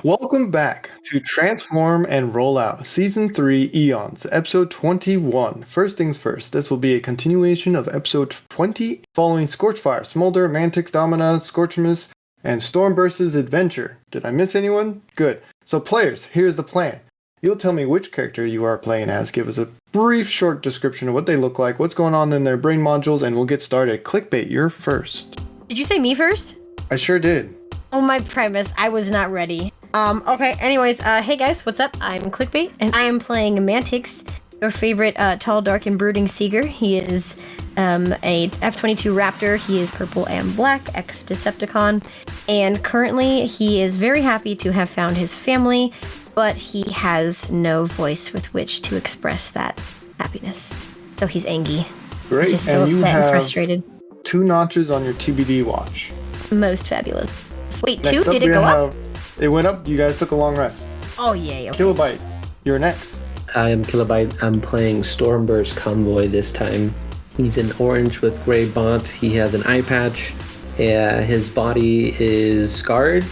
Welcome back to Transform and Roll Out, Season 3 Eons, Episode 21. First things first, this will be a continuation of Episode 20 following Scorchfire, Smolder, Mantix, Domina, Scorchimus, and Stormburst's adventure. Did I miss anyone? Good. So players, here's the plan. You'll tell me which character you are playing as, give us a brief short description of what they look like, what's going on in their brain modules, and we'll get started. Clickbait, you're first. Did you say me first? I sure did. Oh, my premise. I was not ready. Okay, anyways, hey guys, what's up? I'm Clickbait, and I am playing Mantix, your favorite tall, dark, and brooding Seeger. He is a F-22 Raptor. He is purple and black, ex-Decepticon, and currently he is very happy to have found his family, but he has no voice with which to express that happiness. So he's angry. Great, He's just so and you upset and have frustrated. 2 notches on your TBD watch. Most fabulous. Wait, Next 2? Did it go up? It went up. You guys took a long rest. Oh, yay. Okay. Kilobyte, you're next. I am Kilobyte. I'm playing Stormburst Convoy this time. He's in orange with gray bont. He has an eye patch. His body is scarred,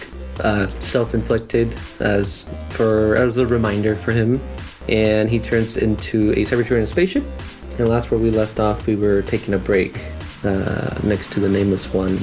self-inflicted as a reminder for him. And he turns into a Cyberturian spaceship. And last where we left off, we were taking a break next to the Nameless One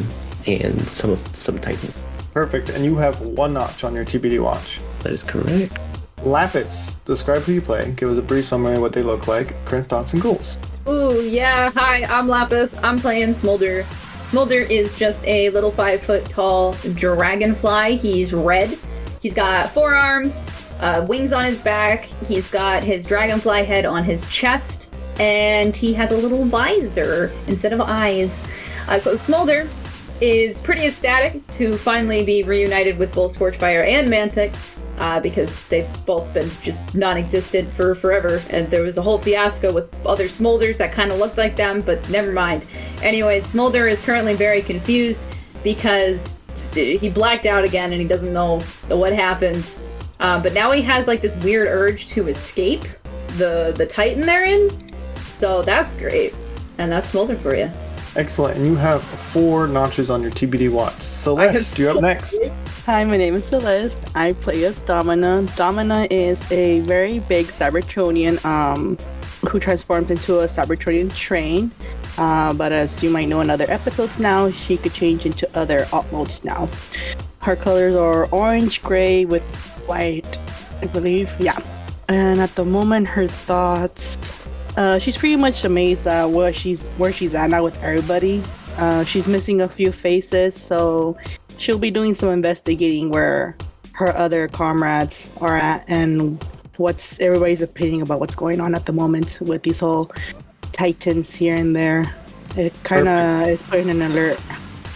and some Titan. Perfect, and you have 1 notch on your TBD watch. That is correct. Lapis, describe who you play. Give us a brief summary of what they look like, current thoughts and goals. Ooh, yeah, hi, I'm Lapis. I'm playing Smolder. Smolder is just a little 5-foot tall dragonfly. He's red. He's got 4 arms, wings on his back. He's got his dragonfly head on his chest, and he has a little visor instead of eyes. So Smolder is pretty ecstatic to finally be reunited with both Scorchfire and Mantix, because they've both been just non-existent for forever, and there was a whole fiasco with other Smolders that kind of looked like them, but never mind. Anyway, Smolder is currently very confused because he blacked out again and he doesn't know what happened, but now he has like this weird urge to escape the Titan they're in, so that's great, and that's Smolder for you. Excellent, and you have 4 notches on your TBD watch. Celeste, you're up next. Hi, my name is Celeste. I play as Domina. Domina is a very big Cybertronian who transforms into a Cybertronian train. But as you might know in other episodes now, she could change into other alt modes now. Her colors are orange, gray with white, I believe. Yeah. And at the moment, her thoughts... she's pretty much amazed at where she's at now with everybody. She's missing a few faces, so she'll be doing some investigating where her other comrades are at and what's everybody's opinion about what's going on at the moment with these whole Titans here and there. It kind of is putting an alert.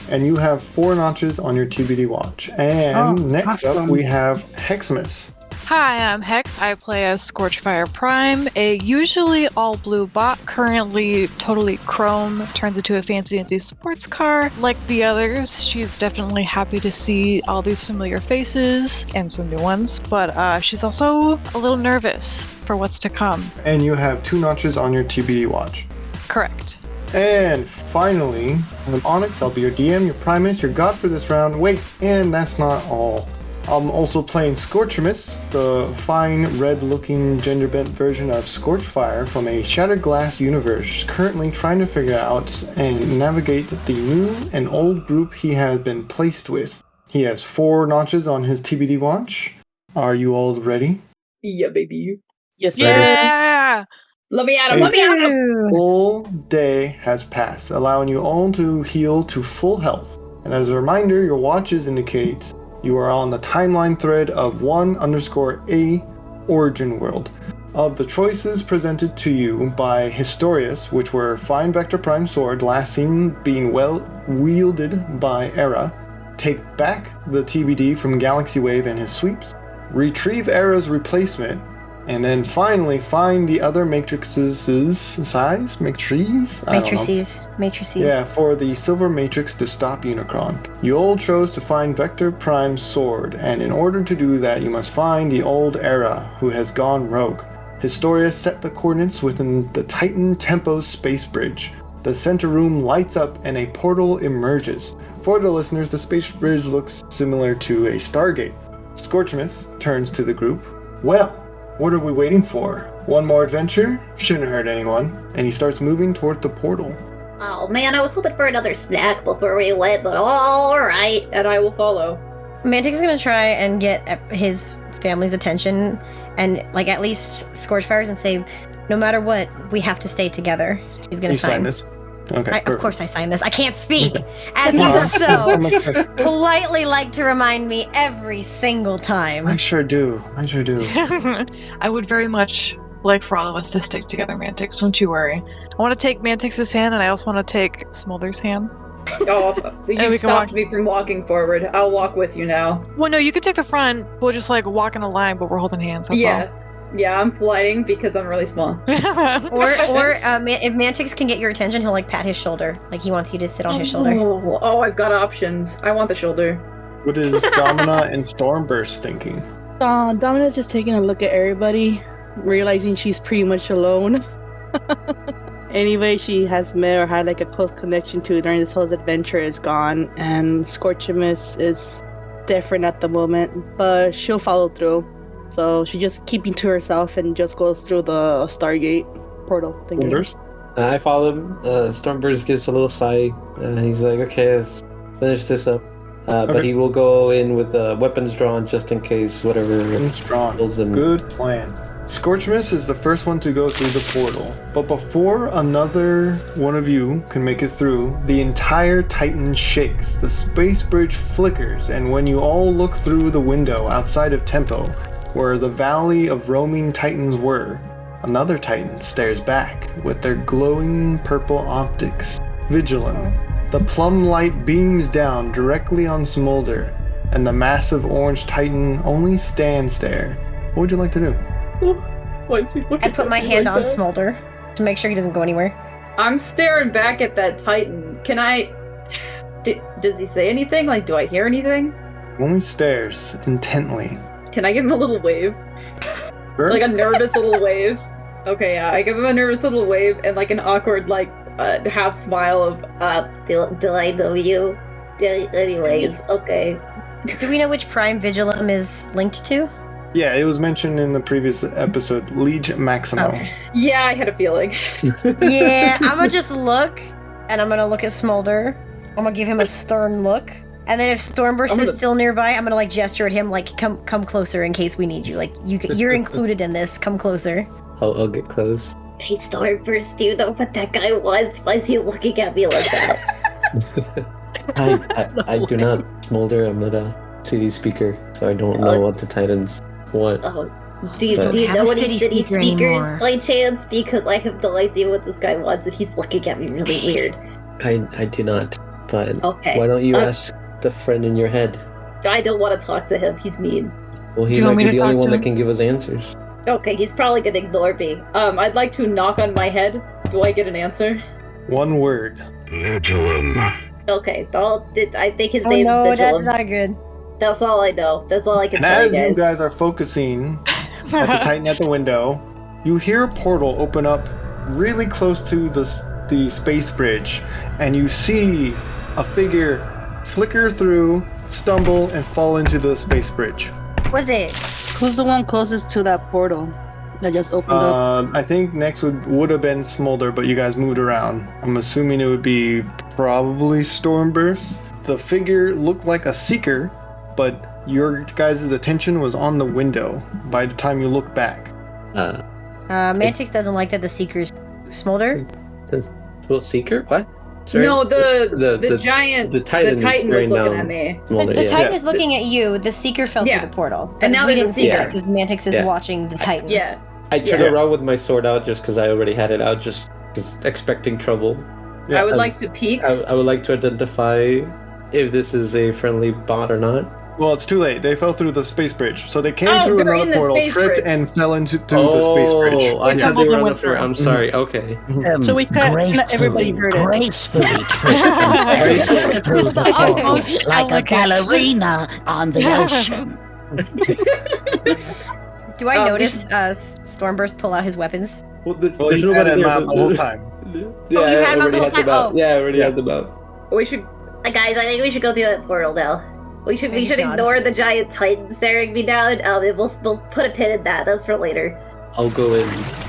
And you have 4 notches on your TBD watch. And next up, we have Hexamis. Hi, I'm Hex. I play as Scorchfire Prime, a usually all-blue bot, currently totally chrome, turns into a fancy sports car. Like the others, she's definitely happy to see all these familiar faces, and some new ones, but she's also a little nervous for what's to come. And you have 2 notches on your TBD watch. Correct. And finally, I'm Onyx. I'll be your DM, your Primus, your god for this round. Wait, and that's not all. I'm also playing Scorchimus, the fine red-looking gender-bent version of Scorchfire from a Shattered Glass universe, currently trying to figure out and navigate the new and old group he has been placed with. He has 4 notches on his TBD watch. Are you all ready? Yeah, baby. Yes, sir. Yeah! Let me at him, Full day has passed, allowing you all to heal to full health. And as a reminder, your watches indicate you are on the timeline thread of 1_A Origin World. Of the choices presented to you by Historius, which were find Vector Prime Sword, last seen being well wielded by Era, take back the TBD from Galaxy Wave and his sweeps, retrieve Era's replacement, and then finally find the other matrices. Matrices. Yeah, for the Silver Matrix to stop Unicron. You all chose to find Vector Prime's sword, and in order to do that, you must find the old Era, who has gone rogue. Historia set the coordinates within the Titan Tempo space bridge. The center room lights up and a portal emerges. For the listeners, the space bridge looks similar to a Stargate. Scorchmith turns to the group. Well, what are we waiting for? One more adventure? Shouldn't hurt anyone. And he starts moving toward the portal. Oh man, I was hoping for another snack before we went, but alright. And I will follow. Mantix is gonna try and get his family's attention and like at least Scorchfires and say, no matter what, we have to stay together. He's gonna sign this. Okay. Of course I signed this. I can't speak, as you so politely like to remind me every single time. I sure do. I would very much like for all of us to stick together, Mantix. Don't you worry. I want to take Mantix's hand, and I also want to take Smolder's hand. Oh, you we can stopped walk- me from walking forward. I'll walk with you now. Well, no, you can take the front. We'll just like walk in a line, but we're holding hands. That's Yeah, I'm flying because I'm really small. all. Or if Mantix can get your attention, he'll like pat his shoulder, like he wants you to sit on his shoulder. Oh, I've got options. I want the shoulder. What is Domina and Stormburst thinking? Domina's just taking a look at everybody, realizing she's pretty much alone. Anyway, she has met or had like a close connection to during this whole adventure is gone, and Scorchimus is different at the moment, but she'll follow through. So she just keeping to herself and just goes through the Stargate portal thing. Stormburst? I follow him. Stormburst gives a little sigh. He's like, okay, let's finish this up. But he will go in with weapons drawn just in case whatever Strong. holds him. Good plan. Scorchmist is the first one to go through the portal, but before another one of you can make it through, the entire Titan shakes, the space bridge flickers, and when you all look through the window outside of Tempo, where the valley of roaming Titans were, another Titan stares back with their glowing purple optics. Vigilant, the plum light beams down directly on Smolder, and the massive orange Titan only stands there. What would you like to do? Why is he looking I put at my me hand like on that? Smolder to make sure he doesn't go anywhere. I'm staring back at that Titan. Can I... does he say anything? Like, do I hear anything? Only stares intently. Can I give him a little wave? Sure. Like a nervous little wave? Okay, yeah, I give him a nervous little wave and like an awkward, like, half smile of, do I know you? Anyways, okay. Do we know which Prime Vigilum is linked to? Yeah, it was mentioned in the previous episode, Liege Maximo. Okay. Yeah, I had a feeling. Yeah, I'm gonna just look, and I'm gonna look at Smolder. I'm gonna give him a stern look, and then if Stormburst is still nearby, I'm gonna like gesture at him, like come closer in case we need you. Like you're included in this. Come closer. I'll get close. Hey, Starburst, do you know what that guy wants? Why is he looking at me like that? I do not, Smolder. I'm not a city speaker, so I don't know what the Titans want. Oh, do you But- know a any city city speaker speakers anymore. by chance? Because I have no idea what this guy wants, and he's looking at me really weird. I do not. But Okay. why don't you ask the friend in your head? I don't want to talk to him. He's mean. Well, he Do you might want me be to the only talk one to that him? can give us answers. Okay, he's probably gonna ignore me. I'd like to knock on my head. Do I get an answer? One word. Okay, I think his Oh name's no, that's Vigilum. not good. That's all I know. That's all I can And tell as you you guys. guys are focusing at the Titan at the window, you hear a portal open up really close to the space bridge, and you see a figure flicker through, stumble, and fall into the space bridge. Was it? Who's the one closest to that portal that just opened up? I think next would have been Smolder, but you guys moved around. I'm assuming it would be probably Stormburst. The figure looked like a seeker, but your guys' attention was on the window by the time you look back. Mantix doesn't like that the Seekers Smolder. Well, Seeker? What? No, the the giant. the Titan is Titan was staring looking down. at me. Smolder, The yeah. Titan Yeah. is looking at you. The Seeker fell Yeah. through the portal. And now we there's a didn't see Seeker. that because Mantix is Yeah. watching the Titan. Yeah. I turned Yeah. around with my sword out just because I already had it out, just expecting trouble. Yeah, I would as- like to peek. I would like to identify if this is a friendly bot or not. Well, it's too late. They fell through the space bridge. So they came Oh, through they're another in the portal, space tripped, bridge. and fell into the space bridge. I thought they tumbled were and on the went floor. through. I'm sorry. Okay. So we can't let everybody heard it. gracefully tripped through the The portal utmost like a elegance. ballerina on the ocean. Do I we notice Stormburst pull out his weapons? Well, Well, he's had that map the whole time. Yeah, Oh, you had I him out already the had whole them out. time? Yeah, I already Yeah. had them out. We should. Guys, I think we should go through that portal now. We should Nods. ignore the giant titan staring me down. We'll put a pin in that. That's for later. I'll go in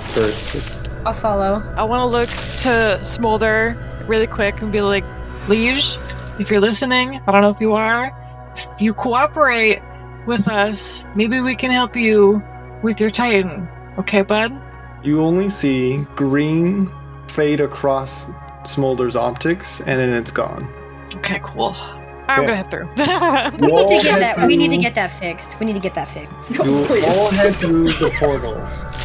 first. I'll follow. I want to look to Smolder really quick and be like, Liege, if you're listening, I don't know if you are, if you cooperate with us, maybe we can help you with your Titan. Okay, bud? You only see green fade across Smolder's optics, and then it's gone. Okay, cool. I'm gonna head through. We need to get that fixed. We need to get that fixed. You all head through the portal.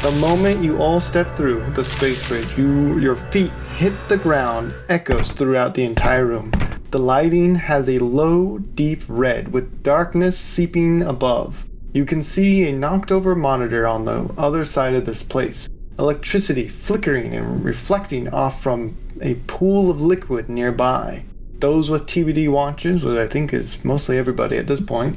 The moment you all step through the space bridge, your feet hit the ground, echoes throughout the entire room. The lighting has a low, deep red with darkness seeping above. You can see a knocked over monitor on the other side of this place. Electricity flickering and reflecting off from a pool of liquid nearby. Those with TBD watches, which I think is mostly everybody at this point,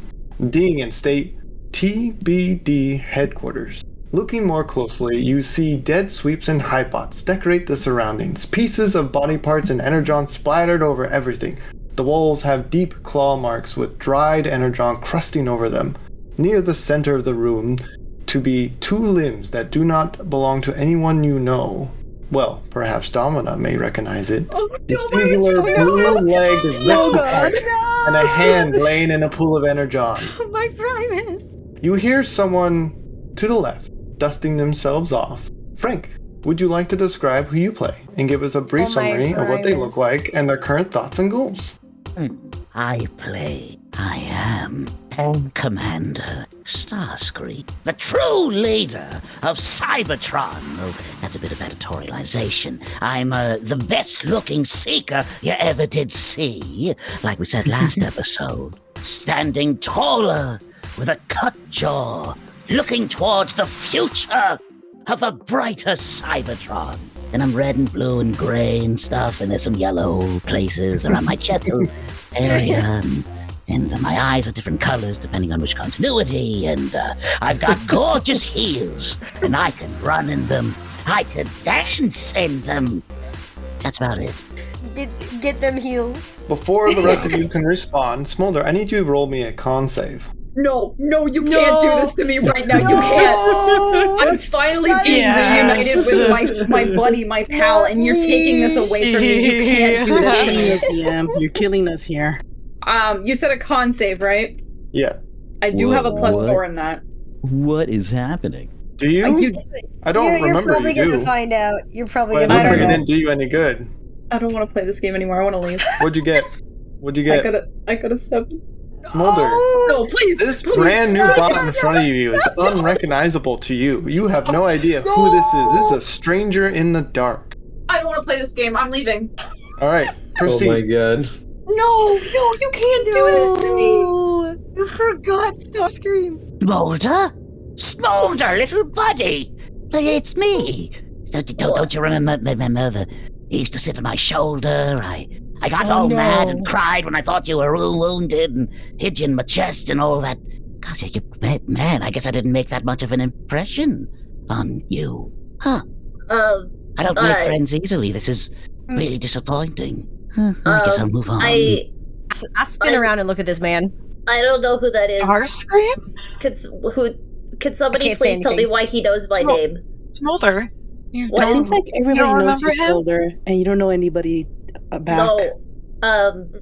ding and state TBD headquarters. Looking more closely, you see dead sweeps and hypots decorate the surroundings. Pieces of body parts and energon splattered over everything. The walls have deep claw marks with dried energon crusting over them. Near the center of the room to be two limbs that do not belong to anyone you know. Well, perhaps Domina may recognize it. The singular blue-legged reptile and a hand laying in a pool of energon. My Primus! You hear someone to the left dusting themselves off. Frank, would you like to describe who you play and give us a brief summary of what they look like and their current thoughts and goals? I am Commander Starscream, the true leader of Cybertron. Oh, that's a bit of editorialization. I'm the best-looking seeker you ever did see, like we said last episode. Standing taller, with a cut jaw, looking towards the future of a brighter Cybertron. And I'm red and blue and gray and stuff, and there's some yellow places around my chest area. And my eyes are different colors depending on which continuity, and I've got gorgeous heels, and I can run in them. I can dance in them. That's about it. Get them heels. Before the rest of you can respond, Smolder, I need you to roll me a con save. No, you can't do this to me right now. You can't. I'm finally being reunited with my buddy, my pal, and you're taking this away from me. You can't do this to me. DM, you're killing us here. You said a con save, right? Yeah. I do have a +4 in that. What is happening? Do you? I don't remember. You're probably you gonna do. find out. You're probably But it gonna looks find like it out. didn't do you any good. I don't want to play this game anymore. I want to leave. What'd you get? I got a 7. Smolder. No, please. This brand new bot in front of you is unrecognizable to you. You have no idea who this is. This is a stranger in the dark. I don't want to play this game. I'm leaving. All right, proceed. Oh my god. No, you can't do this to me. You forgot Starscream. Smolder, little buddy. It's me. Don't you remember? He used to sit on my shoulder. I got all mad and cried when I thought you were wounded and hid you in my chest and all that. Gosh, man, I guess I didn't make that much of an impression on you. Huh. I don't make friends easily. This is really disappointing. I guess I'll move on. I spin around and look at this man. I don't know who that is. Starscream? Could somebody please tell me why he knows my name? Smolder. It seems like everybody knows you, Smolder, and you don't know anybody back. No.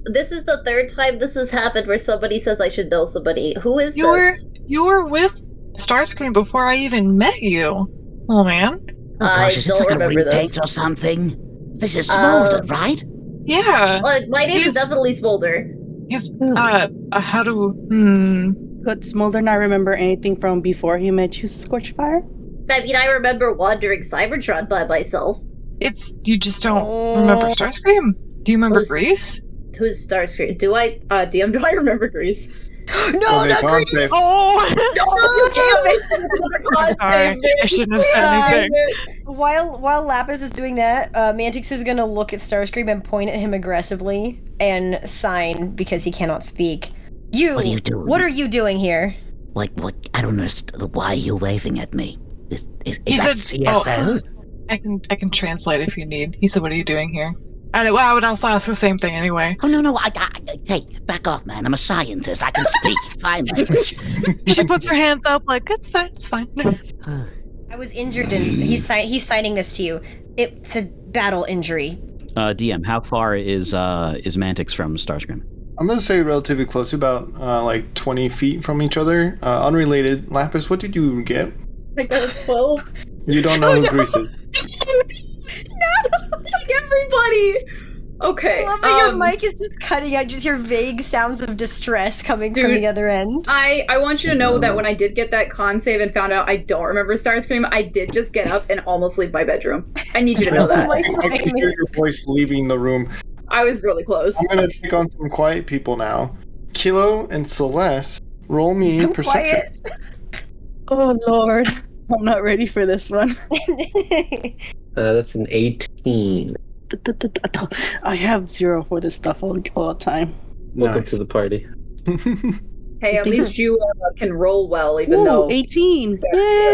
This is the third time this has happened where somebody says I should know somebody. Who is this? You were with Starscream before I even met you. Oh man. Oh gosh, is this like a repaint or something? This is Smolder, right? Yeah. My name is definitely Smolder. He's how do Could Smolder not remember anything from before he met you, Scorchfire? I mean, I remember wandering Cybertron by myself. It's you just don't remember Starscream? Do you remember Grease? Who's Starscream? Do I DM? Do I remember Grease? No, not Grease! Oh No, you can't make I'm sorry. I shouldn't have said anything. While Lapis is doing that, Mantix is gonna look at Starscream and point at him aggressively and sign because he cannot speak. What are you doing? What are you doing here? What? I don't understand. Why are you waving at me? Is He that said, CSL? I can translate if you need. He said, "What are you doing here?" I would also ask the same thing anyway. Oh, no. Hey, back off, man. I'm a scientist. I can speak sign language. She puts her hands up like, it's fine. I was injured and he's signing this to you. It's a battle injury. DM, how far is Mantix from Starscream? I'm going to say relatively close, about like 20 feet from each other. Unrelated. Lapis, what did you get? I got a 12. You don't know who Grease is. No! Like everybody! Okay. I love that your mic is just cutting out, just your vague sounds of distress coming from the other end. I want you to know that when I did get that con save and found out I don't remember Starscream, I did just get up and almost leave my bedroom. I need you to know that. I can hear your voice leaving the room. I was really close. I'm going to take on some quiet people now. Kilo and Celeste, roll me perception. Oh, Lord. I'm not ready for this one. That's an 18. I have 0 for this stuff all the time. Welcome to the party. Hey, at least you can roll well, even though 18. Yay!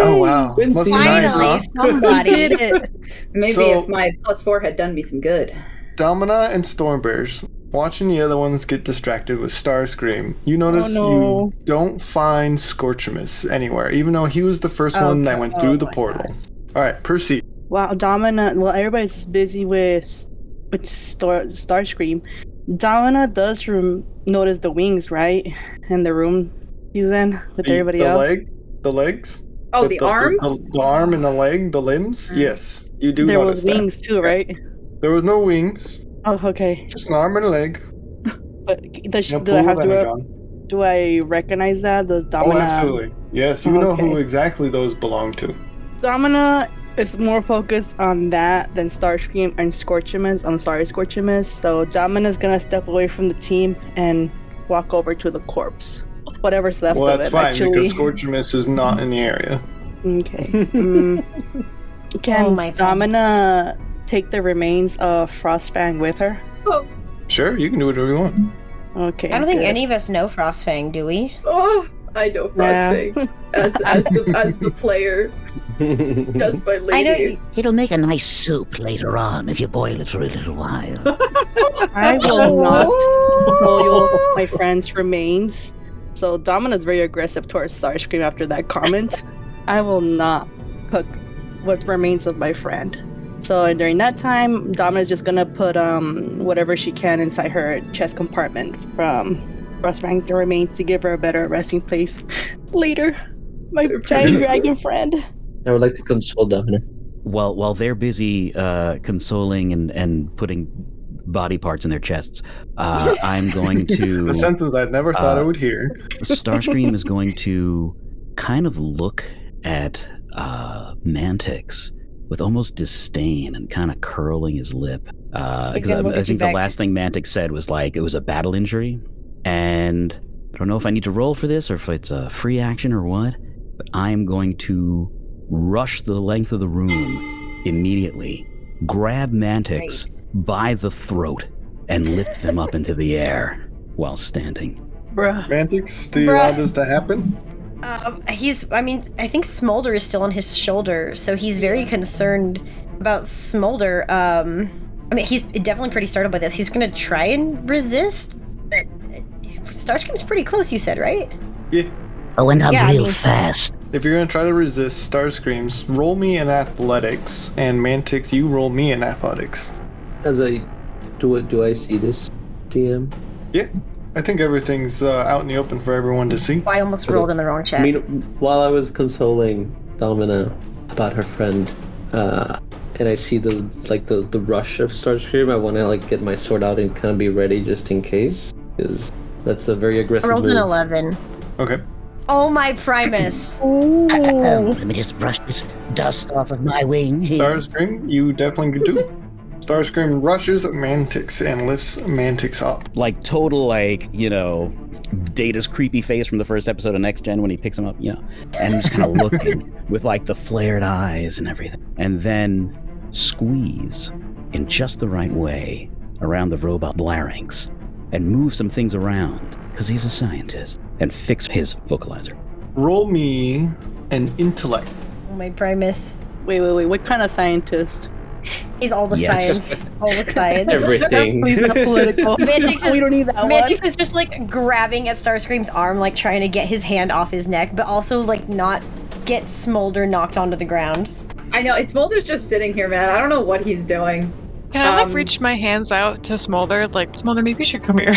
Oh wow! Must be nice, huh? Somebody did it. Maybe if my +4 had done me some good. Domina and Stormbears, watching the other ones get distracted with Starscream, you notice you don't find Scorchamus anywhere, even though he was the first one that went through the portal. All right, proceed. Wow, Domina. Well, everybody's just busy with Starscream. Domina does notice the wings, right? In the room he's in with everybody else. The legs? Oh, the arms? The arm and the leg, the limbs? Yes, you do There notice was wings too, right? There was no wings. Oh, okay. Just an arm and a leg. But do I recognize that? Does Domina... Oh, absolutely. Yes, you know who exactly those belong to. Domina is more focused on that than Starscream and Scorchamus. I'm sorry, Scorchamus. So Domina's gonna step away from the team and walk over to the corpse. Whatever's left of it, Well, that's fine, actually. because Scorchamus is not in the area. Okay. Can Domina take the remains of Frostfang with her? Oh. Sure, you can do whatever you want. Okay. I don't think any of us know Frostfang, do we? Oh, I know Frostfang as the player. Just my lady. It'll make a nice soup later on if you boil it for a little while. I will not boil my friend's remains. So Domina's very aggressive towards Starscream after that comment. I will not cook what remains of my friend. So during that time, Domina's just gonna put whatever she can inside her chest compartment from Frostfang's remains to give her a better resting place later. My giant dragon friend. I would like to console Domina. While they're busy consoling and putting body parts in their chests, I'm going to... The sentence I'd never thought I would hear. Starscream is going to kind of look at Mantix with almost disdain and kind of curling his lip. Because I think the last thing Mantix said was like, it was a battle injury. And I don't know if I need to roll for this or if it's a free action or what, but I am going to rush the length of the room immediately, grab Mantix by the throat, and lift them up into the air while standing. Bruh. Mantix, do you want this to happen? I think Smolder is still on his shoulder, so he's very concerned about Smolder. He's definitely pretty startled by this. He's gonna try and resist, but Starscream's pretty close, you said, right? Yeah. I went up real fast. If you're gonna try to resist Starscream's, roll me in athletics, and Mantix, you roll me in athletics. Do I see this, DM? Yeah. I think everything's out in the open for everyone to see. I almost rolled in the wrong chat. I mean, while I was consoling Domina about her friend, and I see the rush of Starscream, I want to get my sword out and kind of be ready just in case, because that's a very aggressive I rolled move. an 11. Okay. Oh my Primus! Let me just brush this dust off of my wing here. Starscream, you definitely can do. Starscream rushes Mantix and lifts Mantix up. Like total, Data's creepy face from the first episode of Next Gen when he picks him up, and just kind of looking with the flared eyes and everything. And then squeeze in just the right way around the robot larynx and move some things around, because he's a scientist, and fix his vocalizer. Roll me an intellect. Oh my Primus. Wait. What kind of scientist? He's all the Yes. science. All the science. Everything. Please not political. Mantix is, We don't need that Mantix one. is just like grabbing at Starscream's arm, like trying to get his hand off his neck, but also like not get Smolder knocked onto the ground. I know, it's Smolder's just sitting here, man. I don't know what he's doing. Can I like reach my hands out to Smolder? Like, Smolder, maybe you should come here.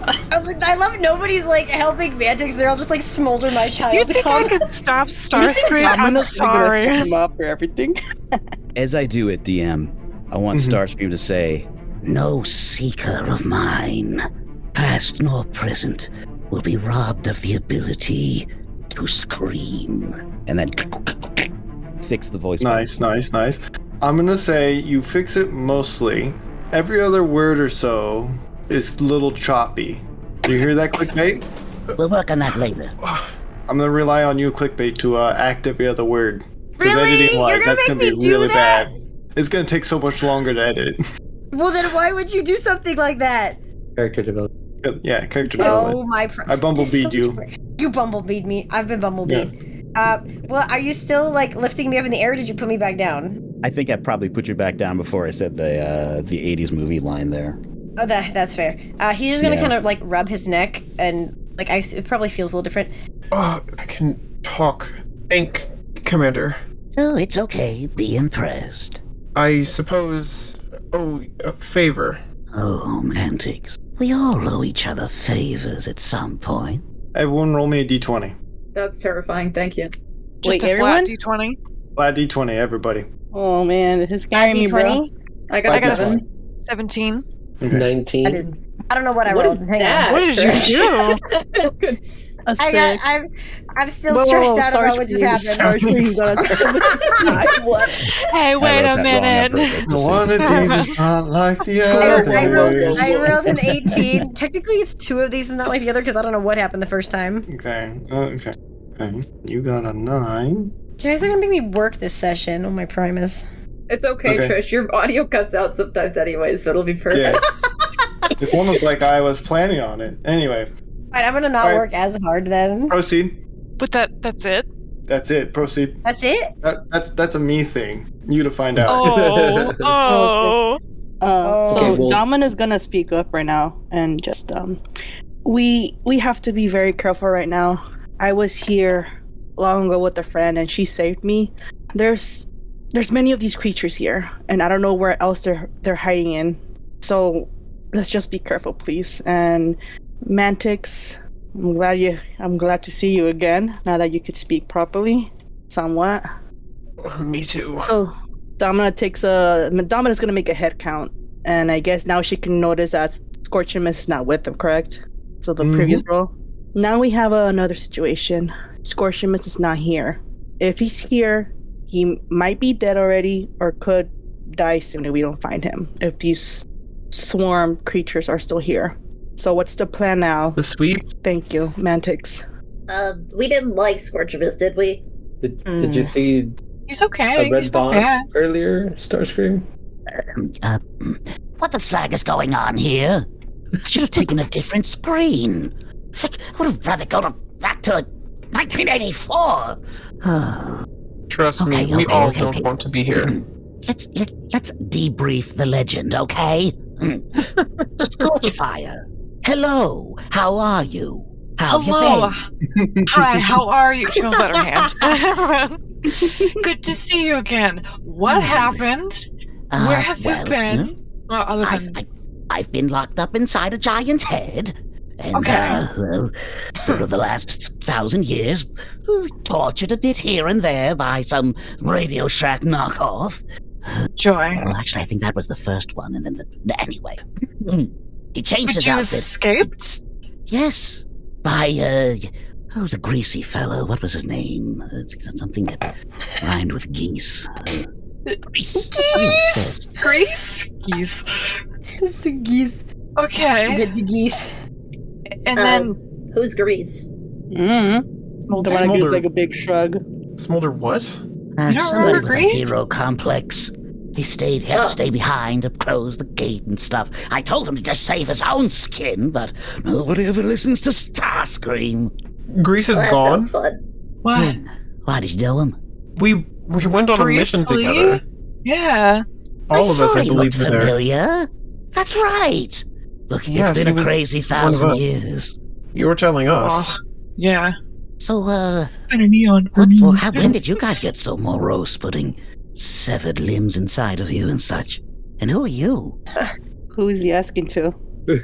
I love nobody's like helping Mantix. They're all just like Smolder, my child. You think I could stop Starscream? I'm sorry. Him up for everything. As I do it, DM, I want Starscream to say, No seeker of mine, past nor present, will be robbed of the ability to scream. and then fix the voice. Nice. I'm gonna say you fix it mostly. Every other word or so is a little choppy. Do you hear that, Clickbait? We'll work on that later. I'm gonna rely on you, Clickbait, to act every other word. 'Cause Really? editing-wise, You're gonna that's make gonna be me do really that? bad. It's gonna take so much longer to edit. Well, then why would you do something like that? Character development. Yeah, character Oh development. my! I bumblebeed you. You bumblebeed me. I've been bumblebeed. Well, are you still like lifting me up in the air? Or did you put me back down? I think I probably put you back down before I said the 80s movie line there. Oh, that's fair. He's just gonna Yeah. kind of like rub his neck and like it probably feels a little different. I can talk. Think, Commander. Oh, it's okay. Be impressed. I suppose... Oh, a favor. Oh, Mantix. We all owe each other favors at some point. Everyone roll me a d20. That's terrifying, thank you. Just Wait, a flat everyone? D20. Flat d20, everybody. Oh man, this is scaring me, bro. D20? I got I got a 7. 17. Okay. 19. That is. I don't know what I What rolled. is Hang that? on. What did you do? A six. I'm still stressed out about what just happened. Starscream got a 7. What? Hey, wait a minute. One of these is not like the I others. rolled an 18. Technically, it's 2 of these is not like the other because I don't know what happened the first time. Okay. You got a 9. You guys are gonna make me work this session on my Primus. It's okay, Okay. Trish. Your audio cuts out sometimes anyway, so it'll be perfect. Yeah. It's almost like I was planning on it. Anyway, Alright, I'm gonna not Alright. work as hard then. proceed. But that's it? That's it. Proceed. That's it? That's a me thing. You to find out. Oh. Oh. So Okay, well- Domina's gonna speak up right now, and just we have to be very careful right now. I was here long ago with a friend, and she saved me. There's many of these creatures here, and I don't know where else they're hiding in. So let's just be careful, please. And Mantix, I'm glad to see you again. Now that you could speak properly, somewhat. Me too. So Domina's gonna make a head count, and I guess now she can notice that Scorchimus is not with them, correct? So the previous roll. Now we have another situation. Scorchimus is not here. If he's here, he might be dead already, or could die soon if we don't find him. If these swarm creatures are still here. So what's the plan now? The sweep? Thank you, Mantix. We didn't like Scorchamus, did we? Did you see He's okay. a red He's not bond bad. earlier, Starscream? What the flag is going on here? I should have taken a different screen. I would have rather go back to 1984. Trust me, we all don't want to be here. Let's debrief the legend, okay? Scorchfire. Hello, how are you? How have Hello. you been? Hi, how are you? She holds out her hand. Good to see you again. What happened? Where have you been? Well, other than... I've been locked up inside a giant's head. And, Okay. for the last 1,000 years, tortured a bit here and there by some Radio Shack knockoff. Joy. Well, actually, I think that was the first one, and then anyway. He changed Did his you outfit. escape? Yes, by, the greasy fellow. What was his name? Something that rhymed with geese. Grease. Grease, yes. Grace? Geese. It's the geese. Okay. Get the geese. And then... Who's Grease? Mm-hmm. The one that gives Smolder. like a big shrug. Smolder what? don't Somebody remember with a Grease? hero complex. He had to stay behind to close the gate and stuff. I told him to just save his own skin, but nobody ever listens to Starscream. Grease is Well, that gone. sounds fun. What? Why did you do him? We went on a mission Briefly? together. Yeah. All of us, I believe, looked were there. familiar. That's right. Look, Yes, it's been he a was crazy one of 1,000 us. years. You were telling us. Yeah. So, Been a neon for me. when did you guys get so morose, putting severed limbs inside of you and such? And who are you? Who is he asking to?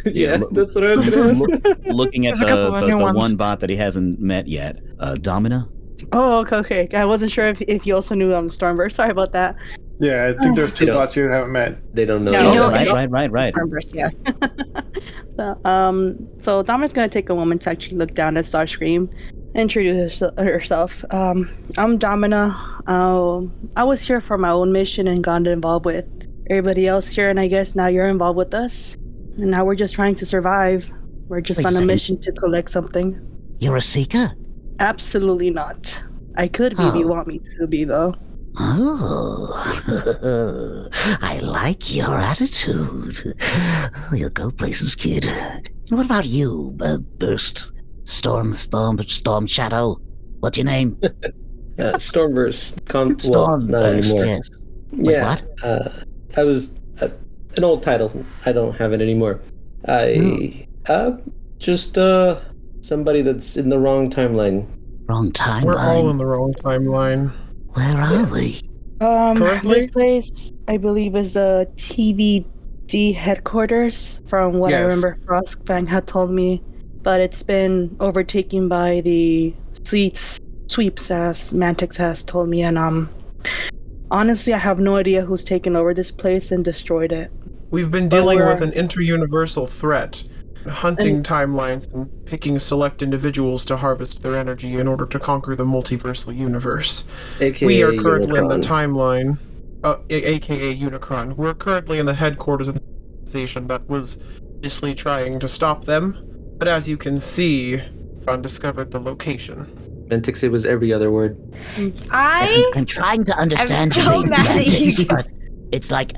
Yeah, that's what I was gonna ask. Looking at There's a couple of new the ones. one bot that he hasn't met yet, Domina. Oh, okay. I wasn't sure if you also knew Stormburst. Sorry about that. Yeah, I think there's two You know. bots you haven't met. They don't know. No. yet. know- Right. Starburst, yeah. So Domina's gonna take a moment to actually look down at Starscream, introduce herself. I'm Domina. I was here for my own mission and got involved with everybody else here, and I guess now you're involved with us. And now we're just trying to survive. We're just Wait a on a second. mission to collect something. You're a seeker? Absolutely not. I could be if you want me to be, though. Oh, I like your attitude. You'll go places, kid. And what about you, Burst? Storm Shadow? What's your name? Stormburst. Not Stormburst, anymore. yes. Wait, Yeah. what? I was an old title. I don't have it anymore. Just somebody that's in the wrong timeline. Wrong timeline. We're all in the wrong timeline. Where are we? Currently? This place, I believe, is the TVD headquarters, from what I Yes. remember Frostfang had told me. But it's been overtaken by the sweeps, as Mantix has told me, and honestly, I have no idea who's taken over this place and destroyed it. We've been dealing we're- with an inter-universal threat, hunting timelines and picking select individuals to harvest their energy in order to conquer the multiversal universe. AKA We are currently in the Unicron. timeline, aka Unicron. We're currently in the headquarters of the organization that was obviously trying to stop them, but as you can see, undiscovered the location. Mentix, it was every other word. I'm trying to understand so your mad at Mantix, you. but it's like,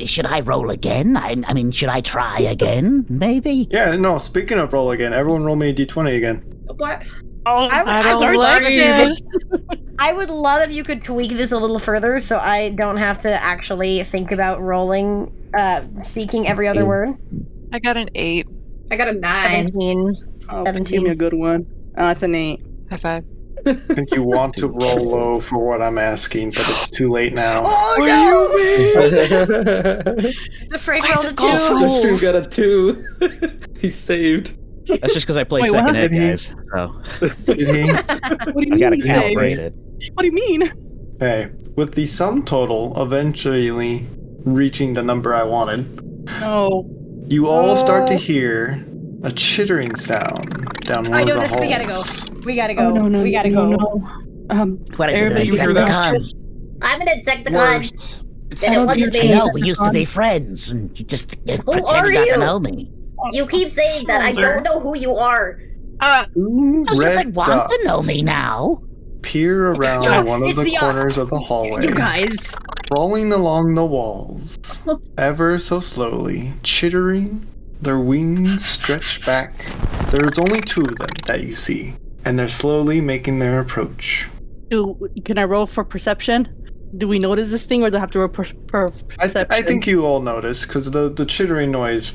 should I roll again? I mean, should I try again? Maybe? Yeah, no, speaking of roll again, everyone roll me a d20 again. What? I don't would like love this. I would love if you could tweak this a little further so I don't have to actually think about rolling, speaking every other word. I got an 8. I got a 9. 17. Oh, 17. give me a good one. It's an 8. High 5. I think you want to roll low for what I'm asking, but it's too late now. Oh no! The Frank Why is rolled a it 2. all fools? Got a 2. He's saved. That's just because I play Wait, what second ed, happened? guys. So Did he? What do you I gotta mean? Say? calibrate it. What do you mean? Okay, with the sum total eventually reaching the number I wanted, No. you all start to hear a chittering sound down one I of know the this. halls. We gotta go. We gotta go. Oh, no, we gotta no, go. no. What is it, an Everybody you hear that? Insecticon? I'm an Insecticon. Worse. Then it I wasn't don't me. I know, we used to be friends, and you just pretended are not you? to know me. You keep saying that. I don't know who you are. Two Oh, you red could want dots to know me now. peer around Yeah, one of it's the the- corners of the hallway, You guys. crawling along the walls, ever so slowly, chittering, their wings stretched back. There's only two of them that you see, and they're slowly making their approach. Can I roll for perception? Do we notice this thing, or do I have to roll perception? I think you all noticed, because the chittering noise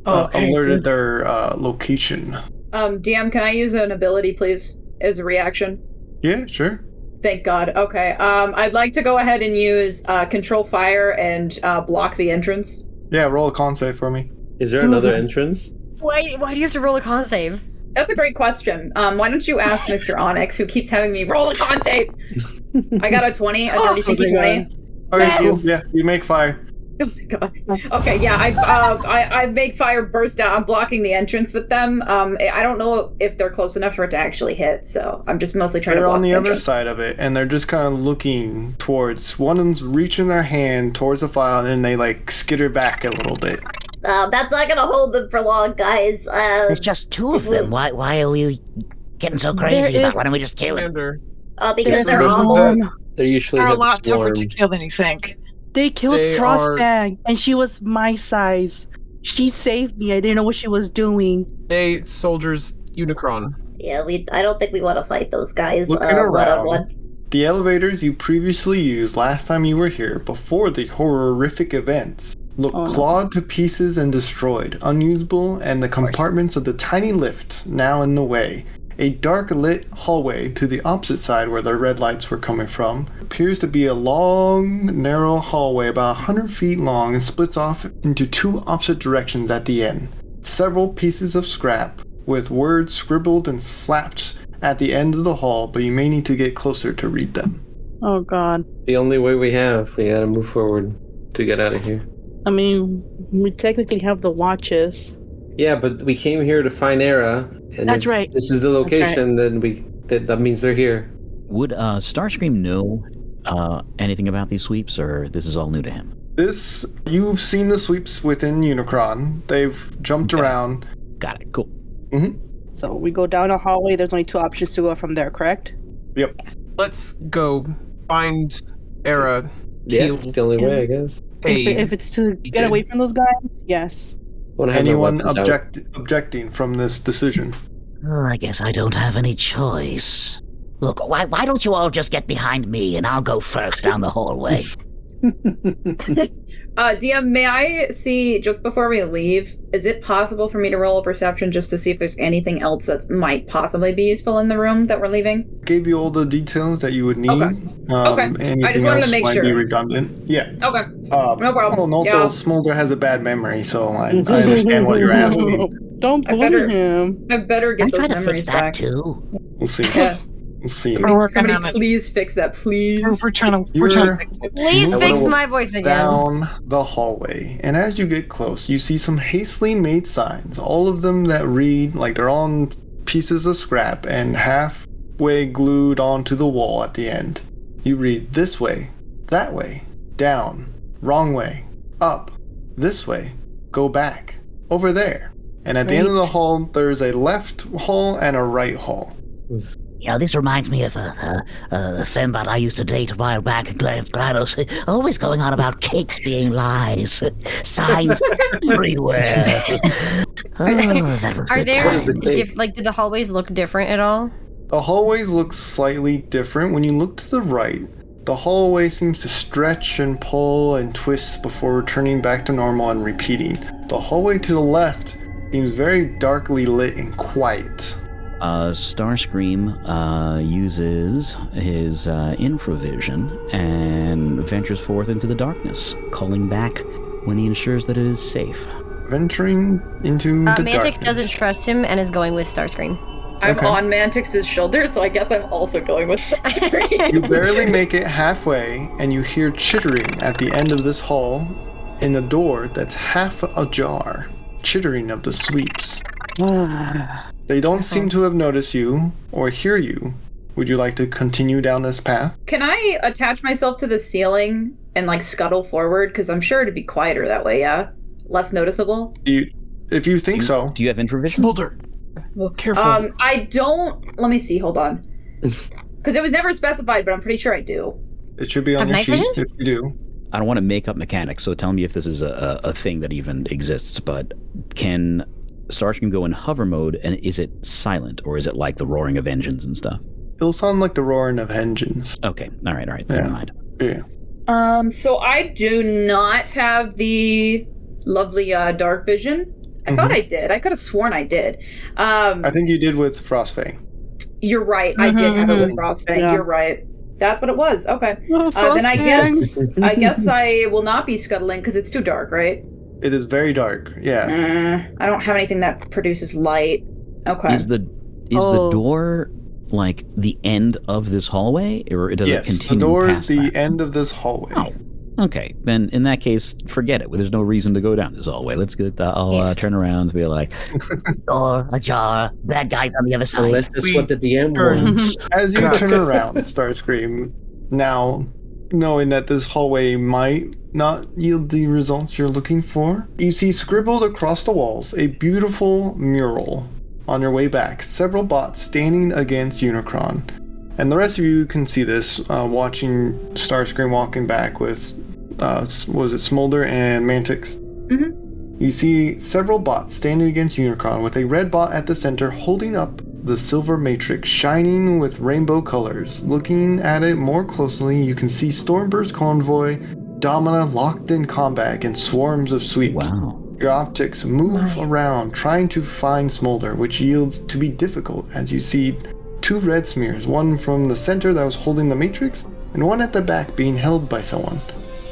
Okay, alerted good. their location. DM, can I use an ability, please, as a reaction? Yeah, sure. Thank God. Okay. I'd like to go ahead and use Control Fire and block the entrance. Yeah, roll a con save for me. Is there another entrance? Why do you have to roll a con save? That's a great question. Why don't you ask Mr. Onyx, who keeps having me roll the con saves? I got a 20, a dirty sneaky 20. Okay, cool. Yes! Yeah, you make fire. Oh my God. Okay, yeah, I make fire burst out. I'm blocking the entrance with them. I don't know if they're close enough for it to actually hit, so I'm just mostly trying to They're block on the other entrance. side of it, and they're just kind of looking towards. One of them's reaching their hand towards the file, and then they like skitter back a little bit. That's not gonna hold them for long, guys. There's just two of them. Why are we getting so crazy about? Why don't we just kill him? Commander. Because they're There's awful. one. They're usually They're a have lot tougher swarm. to kill than you think. They killed They Frostbag, and she was my size. She saved me. I didn't know what she was doing. Hey, soldiers, Unicron. Yeah, I don't think we want to fight those guys Looking around. one-on-one. The elevators you previously used last time you were here, before the horrific events, look clawed to pieces and destroyed, unusable, and the compartments of the tiny lift now in the way. A dark lit hallway to the opposite side where the red lights were coming from appears to be a long, narrow hallway about 100 feet long and splits off into two opposite directions at the end. Several pieces of scrap with words scribbled and slapped at the end of the hall, but you may need to get closer to read them. Oh god. The only way we gotta move forward to get out of here. I mean, we technically have the watches. Yeah, but we came here to find Era, and That's if right. this is the location, then that means they're here. Would Starscream know anything about these sweeps, or this is all new to him? You've seen the sweeps within Unicron. They've jumped around. Got it. Cool. Mm-hmm. So we go down a hallway. There's only two options to go from there, correct? Yep. Let's go find Era. Yeah, it's the only way, I guess. If it's to get away from those guys, yes. Anyone objecting from this decision? I guess I don't have any choice. Look, why don't you all just get behind me and I'll go first down the hallway? DM, may I see, just before we leave, is it possible for me to roll a perception just to see if there's anything else that might possibly be useful in the room that we're leaving? Gave you all the details that you would need. Okay. I just wanted to make sure. Be redundant. Yeah. Okay. No problem. Oh, and also, Smolder has a bad memory, so I understand what you're asking. Don't bully him. I better get I'm those trying to memories fix that back. too. We'll see. Yeah. We'll see. Somebody please fix that, please. We're trying to fix it. Please fix my voice again. Down the hallway, and as you get close, you see some hastily made signs. All of them that read like they're on pieces of scrap and halfway glued onto the wall at the end. You read this way, that way, down, wrong way, up, this way, go back, over there. And at the end of the hall, there's a left hall and a right hall. You know, this reminds me of a fembot I used to date a while back in GLaDOS, always going on about cakes being lies, signs everywhere. That was Are good there, times. do the hallways look different at all? The hallways look slightly different. When you look to the right, the hallway seems to stretch and pull and twist before returning back to normal and repeating. The hallway to the left seems very darkly lit and quiet. Starscream uses his infravision and ventures forth into the darkness, calling back when he ensures that it is safe. Venturing into the Mantix darkness. doesn't trust him and is going with Starscream. I'm on Mantix's shoulder, so I guess I'm also going with Starscream. You barely make it halfway, and you hear chittering at the end of this hall in a door that's half ajar. Chittering of the sweeps. They don't seem to have noticed you or hear you. Would you like to continue down this path? Can I attach myself to the ceiling and scuttle forward? Because I'm sure it'd be quieter that way, yeah? Less noticeable? If you think so. Do you have infravision? Smolder. Careful. I don't... Let me see, hold on. Because it was never specified, but I'm pretty sure I do. It should be on your sheet if you do. I don't want to make up mechanics, so tell me if this is a thing that even exists, but can Starscream go in hover mode, and is it silent, or is it like the roaring of engines and stuff? It'll sound like the roaring of engines. Okay, all right, never mind. Yeah. So I do not have the lovely dark vision. I thought I did. I could have sworn I did. I think you did with Frostfang. You're right. I did have it with Frostfang. Yeah. You're right. That's what it was. Okay. Then I guess I will not be scuttling because it's too dark, right? It is very dark. Yeah. I don't have anything that produces light. Okay. Is the door like the end of this hallway, or does it continue? The door past is the that? end of this hallway. Oh. Okay, then in that case, forget it. There's no reason to go down this hallway. Let's get. I'll turn around and be like, Door ajar, bad guys on the other side. Unless that's what the DM wants. As you turn around, Starscream, now knowing that this hallway might not yield the results you're looking for, you see scribbled across the walls a beautiful mural. On your way back, several bots standing against Unicron. And the rest of you can see this, watching Starscream walking back with, was it Smolder and Mantix? Mm-hmm. You see several bots standing against Unicron with a red bot at the center holding up the silver matrix shining with rainbow colors. Looking at it more closely, you can see Stormbird's convoy, Domina locked in combat against swarms of sweeps. Wow. Your optics move around, trying to find Smolder, which yields to be difficult as you see 2 red smears, one from the center that was holding the matrix, and one at the back being held by someone.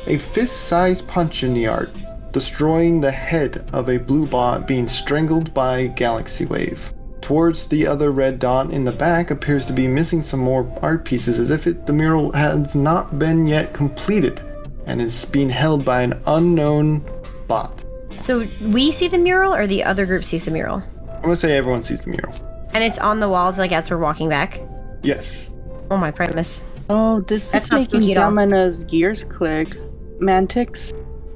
A fist-sized punch in the art, destroying the head of a blue bot being strangled by Galaxy Wave. Towards the other red dot in the back appears to be missing some more art pieces, as if the mural has not been yet completed, and is being held by an unknown bot. So we see the mural, or the other group sees the mural? I'm gonna say everyone sees the mural. And it's on the walls, like, as we're walking back? Yes. Oh, my Primus. Oh, this That's is not making spooky at all. Domina's gears click. Mantix,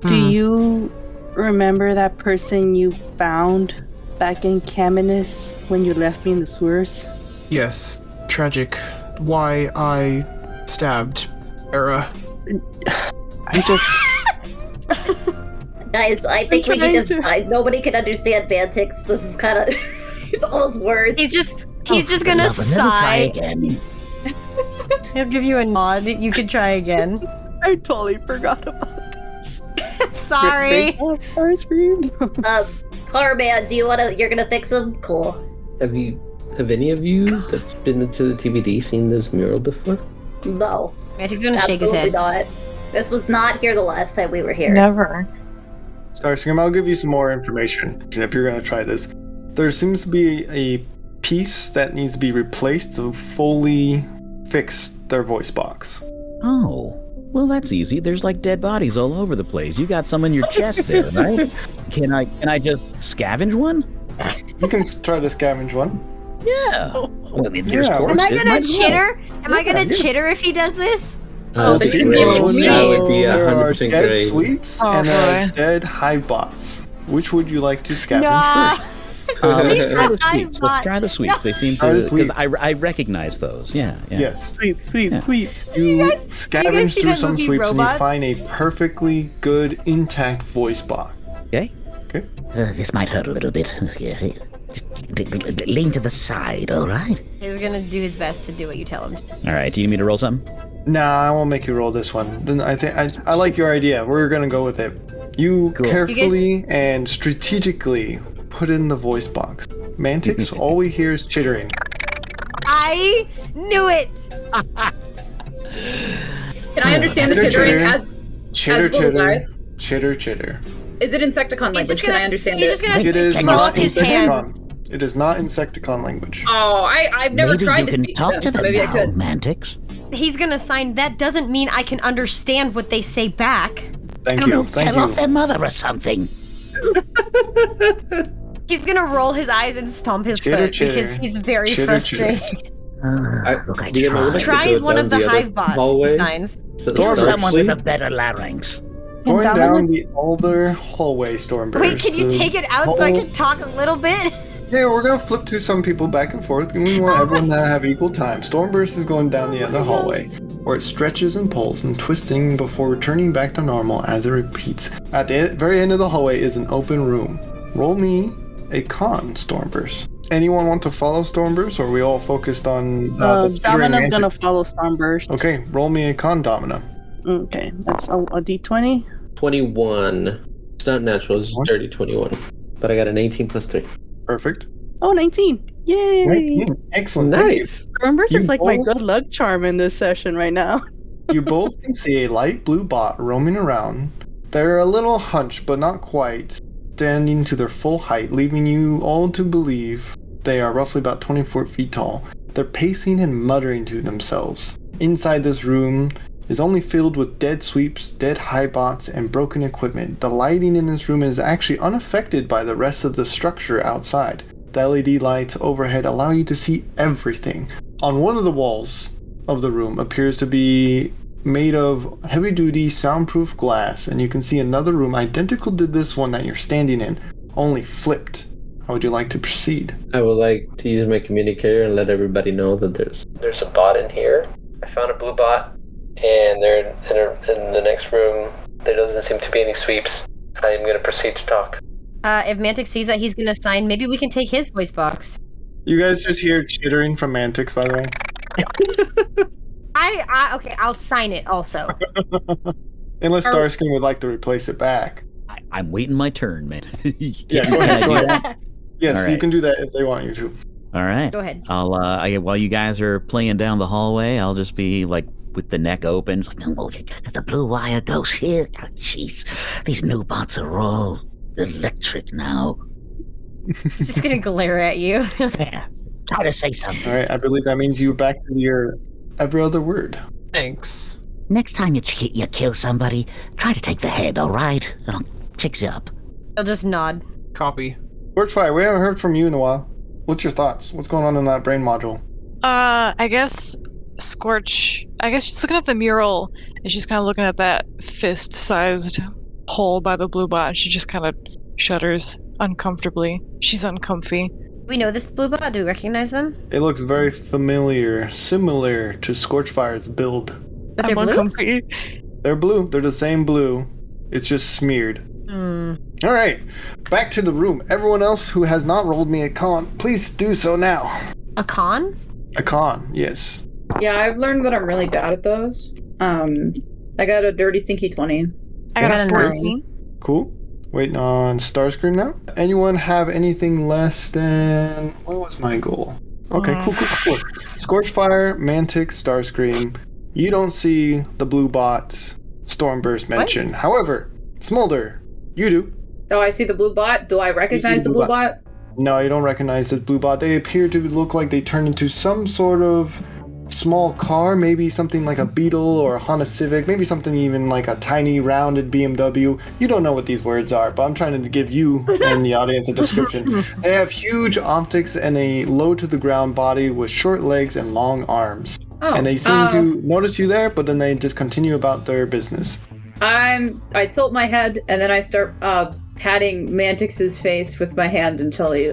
do you remember that person you found back in Caminus when you left me in the sewers? Yes, tragic. Why I stabbed Era. I just... Guys, I think we can just... nobody can understand Mantix. This is kind of... it's almost worse. He's just gonna sigh. He'll give you a nod. You can try again. I totally forgot about this. Sorry. Carman, you're gonna fix him? Cool. Have any of you that's been into the TVD seen this mural before? No. Mantic's gonna shake his head. Not. This was not here the last time we were here. Never. Starscream, I'll give you some more information if you're gonna try this. There seems to be a piece that needs to be replaced to fully fix their voice box. Oh, well, that's easy. There's like dead bodies all over the place. You got some in your chest there, right? Can I just scavenge one? You can try to scavenge one. Yeah. Well, I mean, there's Yeah. Am I corpses, gonna might as well. chitter? Am I gonna chitter if he does this? That's but you great. really see- That would be There are 100% dead great. sweeps Oh, and there are boy. dead hive bots. Which would you like to scavenge Nah. first? Let's try the I'm sweeps. Let's not- try the sweeps. They seem Try the to, because sweeps. I recognize those. Yeah. Yes. Sweeps. You guys scavenge see through that some movie sweeps Robots? and you find a perfectly good intact voice box. Okay. Okay. This might hurt a little bit. Just lean to the side, all right? He's gonna do his best to do what you tell him to. All right. Do you need me to roll something? Nah, I won't make you roll this one. Then I think I like your idea. We're gonna go with it. You Cool. carefully and strategically put in the voice box. Mantix, all we hear is chittering. I knew it! Can I understand the chittering as Chitter, little chitter, guy? chitter, chitter. Is it Insecticon language? Can I understand He's it? just gonna It is Can you not speak to them? Insecticon. It is not Insecticon language. Oh, I've never Maybe tried you to can speak talk to to them, so them maybe I now, could. Mantix. He's gonna sign. That doesn't mean I can understand what they say back. Thank I don't you. know, Thank tell you. off their mother or something. He's gonna roll his eyes and stomp his Chitter, foot chitter. because he's very Chitter, frustrated. Look, I Liam, I would like to Try go one down of the other hive bots, hallway. signs. So You're start someone with a sleep. better larynx. Going Dominic- down the other hallway, Stormburst. Wait, can you the take it out so I whole- can talk a little bit? Yeah, we're gonna flip to some people back and forth, and we want everyone to have equal time. Stormburst is going down the other hallway, where it stretches and pulls and twisting before returning back to normal as it repeats. At the very end of the hallway is an open room. Roll me a con, Stormburst. Anyone want to follow Stormburst, or are we all focused on the chittering Domina's Mantic? gonna follow Stormburst. Okay, roll me a con, Domina. Okay, that's a D20. 21. It's not natural, it's just What? dirty 21. But I got an 18 plus 3. Perfect. Oh, 19. Yay! 19. Excellent. Thank you. Nice. Stormburst You is like my both- good luck charm in this session right now. You both can see a light blue bot roaming around. They're a little hunched, but not quite, standing to their full height, leaving you all to believe they are roughly about 24 feet tall. They're pacing and muttering to themselves. Inside this room is only filled with dead sweeps, dead high bots, and broken equipment. The lighting in this room is actually unaffected by the rest of the structure outside. The LED lights overhead allow you to see everything. On one of the walls of the room appears to be made of heavy-duty soundproof glass, and you can see another room identical to this one that you're standing in, only flipped. How would you like to proceed? I would like to use my communicator and let everybody know that there's a bot in here. I found a blue bot, and they're in the next room. There doesn't seem to be any sweeps. I am going to proceed to talk. If Mantix sees that he's gonna sign, maybe we can take his voice box. You guys just hear chittering from Mantix, by the way. Okay, I'll sign it also. Unless Starscream would like to replace it back. I'm waiting my turn, man. Yeah, go ahead. Go ahead. Yes, All you can do that if they want you to. All right. Go ahead. I'll while you guys are playing down the hallway, I'll just be like with the neck open. Oh, the blue wire goes here. Oh, jeez. These new bots are all electric now. Just gonna glare at you. Yeah. Try to say something. All right, I believe that means you're back to your every other word. Thanks. Next time you kill somebody, try to take the head, all right? I'll fix you up. I'll just nod. Copy. Wordfire, we haven't heard from you in a while. What's your thoughts? What's going on in that brain module? I guess Scorch. I guess she's looking at the mural, and she's kind of looking at that fist-sized hole by the blue bot. She just kind of shudders uncomfortably. She's uncomfy. We know this blue bot. Do we recognize them? It looks very familiar, similar to Scorchfire's build. But they're blue? Uncomfy. They're blue. They're the same blue. It's just smeared. All right, back to the room. Everyone else who has not rolled me a con, please do so now. A con? A con, yes. Yeah, I've learned that I'm really bad at those. I got a dirty, stinky 20. I got a 14. Cool. Waiting on Starscream now. Anyone have anything less than... What was my goal? Okay, cool. Scorchfire, Mantix, Starscream. You don't see the blue bots Stormburst mentioned. However, Smolder, you do. Oh, I see the blue bot. Do I recognize the blue bot? No, you don't recognize the blue bot. They appear to look like they turned into some sort of small car, maybe something like a Beetle or a Honda Civic, maybe something even like a tiny rounded BMW. You don't know what these words are, but I'm trying to give you and the audience a description. They have huge optics and a low to the ground body with short legs and long arms. Oh, and they seem to notice you there, but then they just continue about their business. I tilt my head and then I start patting Mantix's face with my hand until he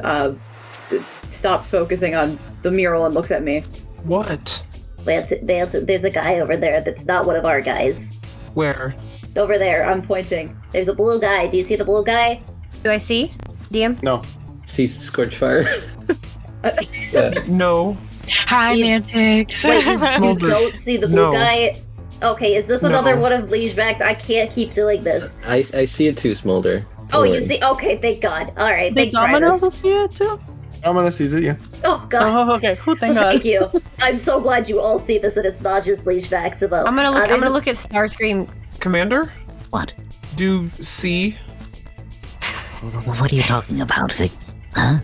stops focusing on the mural and looks at me. What? There's a guy over there that's not one of our guys. Where? Over there, I'm pointing. There's a blue guy. Do you see the blue guy? Do I see? DM? No. See Scorchfire? No. Hi, Mantix. Wait, you don't see the blue guy? Okay, is this another one of Leishback's? I can't keep doing this. I see it too, Smolder. Oh, you see? Okay, thank God. All right, Did Domino also see it too? Domino sees it, yeah. Oh God. Oh, okay. Thank God. Thank you. I'm so glad you all see this and it's not just Leishback. So I'm gonna look at Starscream. Commander? What? Do see? What are you talking about? Huh?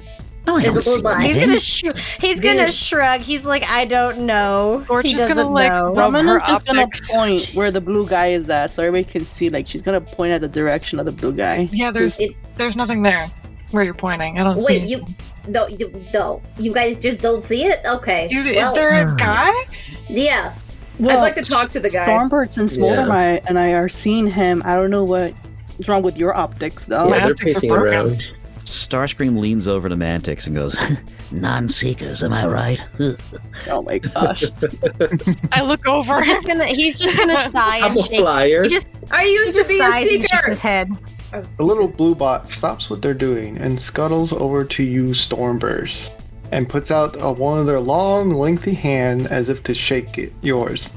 No, I don't see anything. He's gonna shrug. He's like, I don't know. Or He just doesn't gonna like know. rub her Domino's just gonna optics. point where the blue guy is at, so everybody can see. Like she's gonna point at the direction of the blue guy. Yeah, there's nothing there where you're pointing. I don't see. Wait, no, you guys just don't see it? Okay. Dude, is there a guy? Yeah. Well, I'd like to talk to the guy. Stormbirds and Smolder and I are seeing him. I don't know what's wrong with your optics, though. Yeah, they're pacing around. Starscream leans over to Mantix and goes, Non-seekers, am I right? Oh my gosh. I look over. He's just gonna sigh I'm and a shake. flyer. I used to be a Sighs and shakes seeker. his head. The little blue bot stops what they're doing and scuttles over to you, Stormburst, and puts out one of their long, lengthy hand as if to shake yours.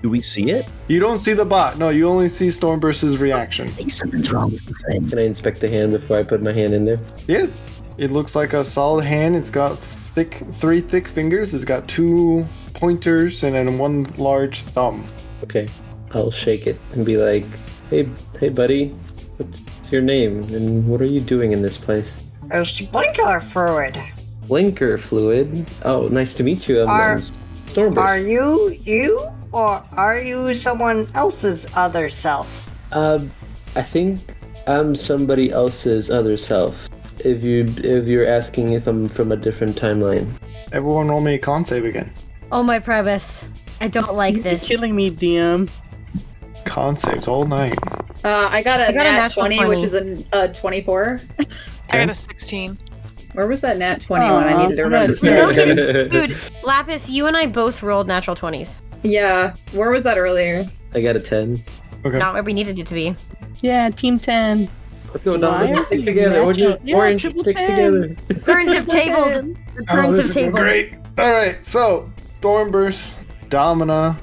do we see it? You don't see the bot. No, you only see Stormburst's reaction. I think something's wrong with the thing. Can I inspect the hand before I put my hand in there? Yeah, it looks like a solid hand. It's got three thick fingers. It's got 2 pointers and then 1 large thumb. Okay, I'll shake it and be like, hey buddy, what's your name and what are you doing in this place? It's blinker fluid. Blinker fluid? Oh, nice to meet you. I'm Stormburst. Are you, or are you someone else's other self? I think I'm somebody else's other self. If you're asking if I'm from a different timeline. Everyone roll me a con save again. Oh my Primus. I don't like this. You're killing me, DM. Con saves all night. I got a nat natural 20, which is a 24. I got a 16. Where was that nat 20 when I needed to remember? Dude, Lapis, you and I both rolled natural 20s. Yeah, where was that earlier? I got a 10. Okay. Not where we needed it to be. Yeah, Team 10. Let's go, Why Dom. are Stick we together. What you Yeah, orange triple sticks 10. together. Currents have tabled. The currents this have is tabled. great. All right, so Stormburst, Domina,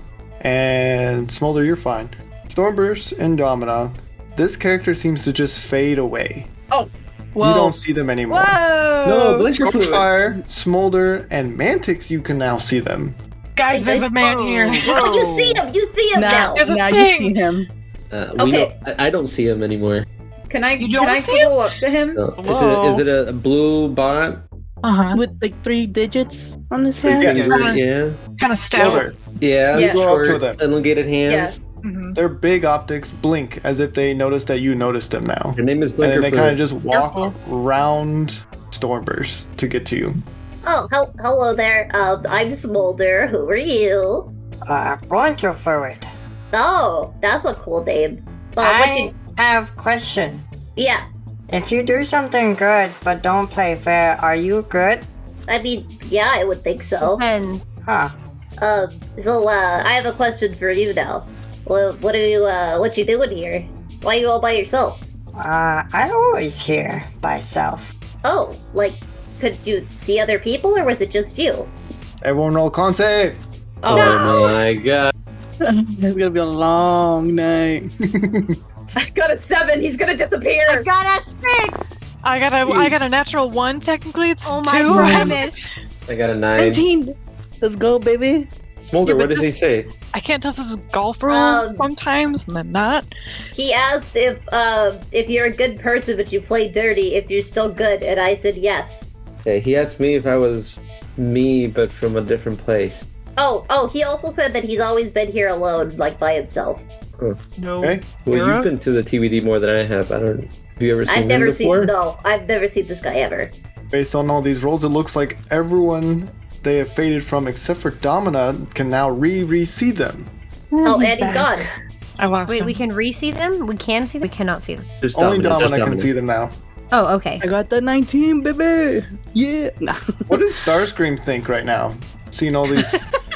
and Smolder, you're fine. Stormburst and Domina, this character seems to just fade away. Oh. You don't see them anymore. Whoa! No, Blizzard fluid. Scorchfire, Smolder, and Mantix, you can now see them. Guys, there's a man here. Oh, you see him. You see him now. There's a Now thing. you see him. Okay. I don't see him anymore. Can I You don't see go up to him? No. Whoa. Is it a blue bot? Uh-huh. With like 3 digits on his head. Yeah. Kind of stout. Smolder, Yeah. Yeah. go up to Short, them. elongated hands. Mhm. Their big optics blink as if they notice that you noticed them now. Her name is And Blinker then they kind of Fluid. just walk around Stormburst to get to you. Oh, hello there. I'm Smolder. Who are you? Blanket fluid. Oh, that's a cool name. What I you... have question. Yeah. If you do something good but don't play fair, are you good? I mean, yeah, I would think so. Depends. Huh. So I have a question for you now. What you doing here? Why are you all by yourself? I always hear myself. Oh, like, could you see other people, or was it just you? Everyone roll con save. Oh my god. It's gonna be a long night. I got a 7. He's gonna disappear. I got a 6. I got a natural 1. Technically, it's Oh 2. my right? goodness. I got a 9. 19. Let's go, baby. Smolder, Yeah, what but does he this- say? I can't tell if this is golf rules Um, sometimes, and then not. He asked if you're a good person but you play dirty, if you're still good, and I said yes. Yeah, he asked me if I was me, but from a different place. Oh, he also said that he's always been here alone, like by himself. No. Okay. Well, Era? you've been to the TVD more than I have. I don't. Have you ever seen I've him never before? I've never seen this guy ever. Based on all these rolls, it looks like everyone they have faded from except for Domina can now re-see them. Oh, and he's gone. I lost Wait, him. we can re-see them? We can see them? We cannot see them. Just Only Domina, just Domina can Domina. see them now. Oh, okay. I got the 19, baby. Yeah. Nah. What does Starscream think right now? Seeing all these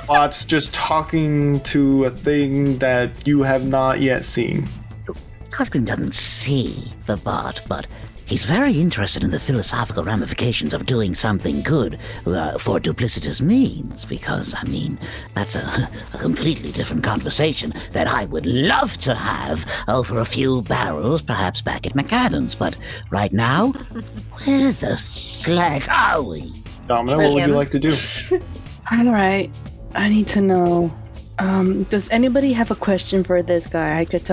bots just talking to a thing that you have not yet seen. Starscream doesn't see the bot, but he's very interested in the philosophical ramifications of doing something good for duplicitous means, because, I mean, that's a completely different conversation that I would love to have over a few barrels, perhaps back at McAdams. But right now, where the slag are we? Domina, what would you like to do? All right. I need to know. Does anybody have a question for this guy? I could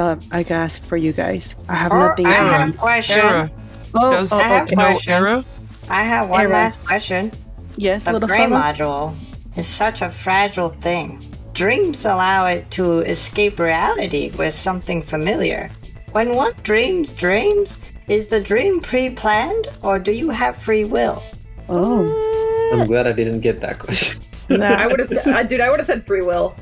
ask for you guys. I have nothing. I have a question. Era. Does I have you know questions. Era? I have one Era. last question. Yes, The little brain fella. module is such a fragile thing. Dreams allow it to escape reality with something familiar. When one dreams dreams, is the dream pre-planned or do you have free will? Oh. I'm glad I didn't get that question. I would have said, dude, I would have said free will.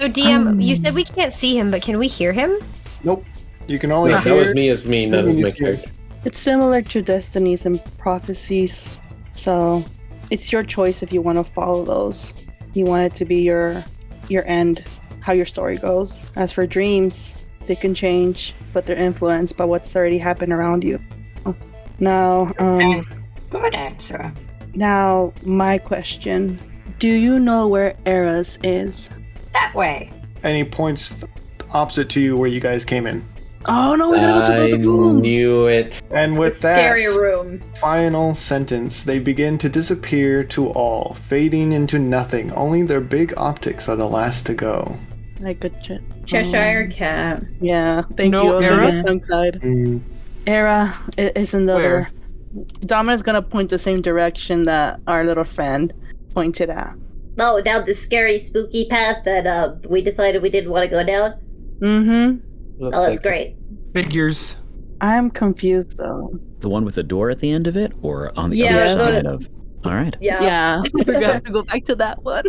So, DM, you said we can't see him, but can we hear him? Nope. You can only That hear. was me as me, not as my character. It's similar to Destinies and Prophecies, so it's your choice if you want to follow those. You want it to be your end, how your story goes. As for dreams, they can change, but they're influenced by what's already happened around you. Now, Good answer. now my question: do you know where Eras is? That way. And he points opposite to you where you guys came in. Oh no, we gotta go to the other I room. knew it. And with that Scary room. final sentence, they begin to disappear to all, fading into nothing. Only their big optics are the last to go. Like a Cheshire cat. Yeah, thank No you. I was Era? gonna get tongue-tied. Era is in the Where? other. Domina's gonna point the same direction that our little friend pointed at. Oh, down the scary, spooky path that we decided we didn't want to go down. Mm-hmm. Looks Oh, that's like great. Figures. I'm confused though. The one with the door at the end of it, or on the Yeah, other the- side of? All right. Yeah. Yeah, we're gonna have to go back to that one.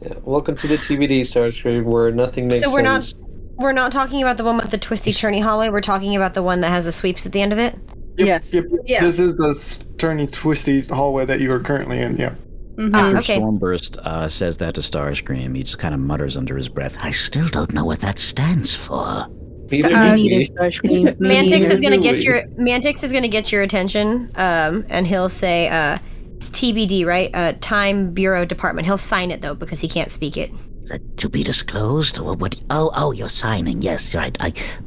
Yeah. Welcome to the TVD Starscream, where nothing makes So we're not sense. we're not talking about the one with the twisty turny hallway. We're talking about the one that has the sweeps at the end of it. Yes. Yep. Yeah. This is the turny, twisty hallway that you are currently in. Yeah. Mhm. Ah, After okay. Stormburst says that to Starscream, he just kind of mutters under his breath. I still don't know what that stands for. Neither Me do neither, we. Starscream. Me Mantix neither. is gonna do get we? your attention, and he'll say, it's TBD, right? Time Bureau Department. He'll sign it though because he can't speak it. To be disclosed? Or what? Oh, you're signing. Yes, right.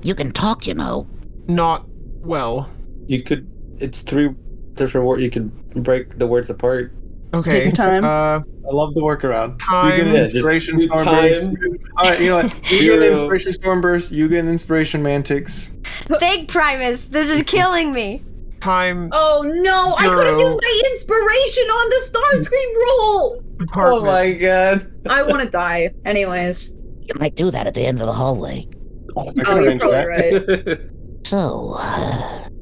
You can talk, you know. Not well. You could. It's 3 different words. You could break the words apart. Okay. Take your time. I love the workaround. Time. You get an Yeah, inspiration just do Stormburst. time. Alright, you know what? You get an inspiration Stormburst, you get an inspiration Mantix. Fake Primus, this is killing me. Time. Oh no, I could have Girl. used my inspiration on the Starscream roll! Department. Oh my god. I want to die. Anyways. You might do that at the end of the hallway. I can Oh, you're arrange probably that. right. So,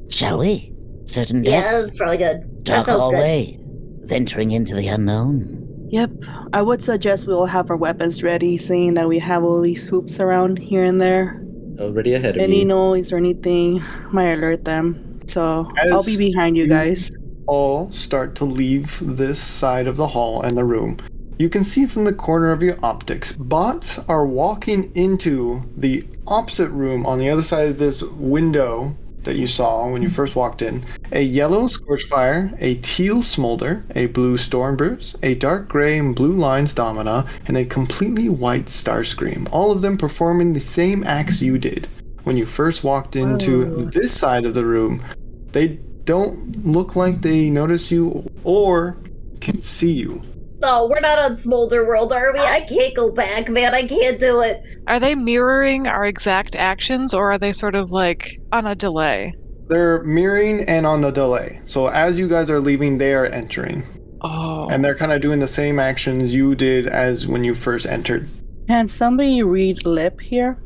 shall we? Certain Yeah, death? that's probably good. That Dark sounds good. hallway. Venturing into the unknown. Yep. I would suggest we all have our weapons ready, seeing that we have all these swoops around here and there. Already ahead of Any me. noise or anything might alert them. So I'll be behind you guys. All start to leave this side of the hall and the room. You can see from the corner of your optics, bots are walking into the opposite room on the other side of this window that you saw when you first walked in. A yellow Scorchfire, a teal Smolder, a blue Stormburst, a dark gray and blue Lines Domina, and a completely white Starscream. All of them performing the same acts you did when you first walked into this side of the room. They don't look like they notice you or can see you. No, we're not on Smolder World, are we? I can't go back, man. I can't do it. Are they mirroring our exact actions, or are they sort of like on a delay? They're mirroring and on a delay. So as you guys are leaving, they are entering. Oh. And they're kind of doing the same actions you did as when you first entered. Can somebody read lip here?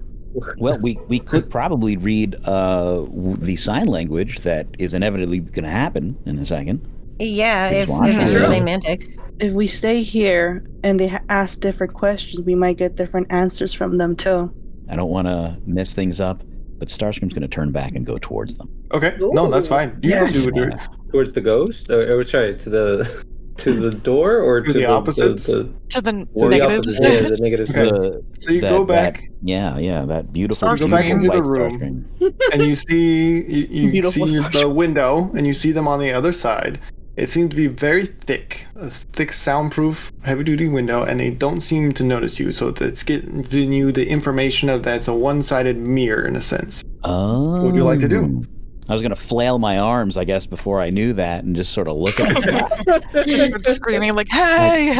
Well, we could probably read the sign language that is inevitably going to happen in a second. Yeah, He's if watching. it's the True. same Mantix. If we stay here and they ask different questions, we might get different answers from them too. I don't want to mess things up, but Starscream's going to turn back and go towards them. Okay, no, that's fine. You Yes. can do it. Towards the ghost? Or sorry, to the door or To the opposites? To the or the negatives. opposite, yeah, the negative. Okay. So you go back. That beautiful, You go back into the white room. Starscream. And you see you Beautiful see Starscream. the window and you see them on the other side. It seems to be very thick, a thick soundproof heavy duty window, and they don't seem to notice you, so it's giving you the information of that it's a one-sided mirror in a sense. Oh. What would you like to do? I was going to flail my arms, I guess, before I knew that and just sort of look at it. Just start screaming like, "Hey!"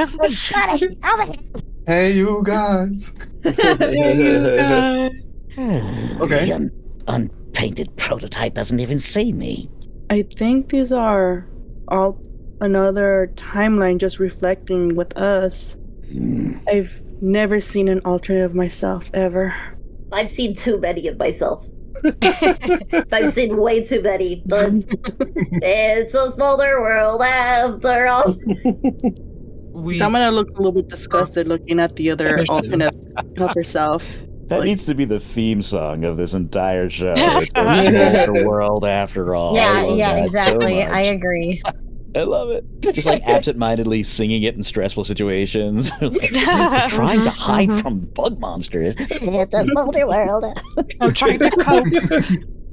Hey, you guys. The Okay. unpainted prototype doesn't even see me. I think these are all another timeline just reflecting with us. I've never seen an alternate of myself ever. I've seen too many of myself. I've seen way too many, but it's a Smolder World after all. Domina looked a little bit disgusted looking at the other alternate of herself. That needs to be the theme song of this entire show. It's a Smolder World after all. I love that exactly. so I much. agree. I love it. Just like absent-mindedly singing it in stressful situations. Like, we're trying to hide from bug monsters. It's a Smolder World. I'm trying to cope.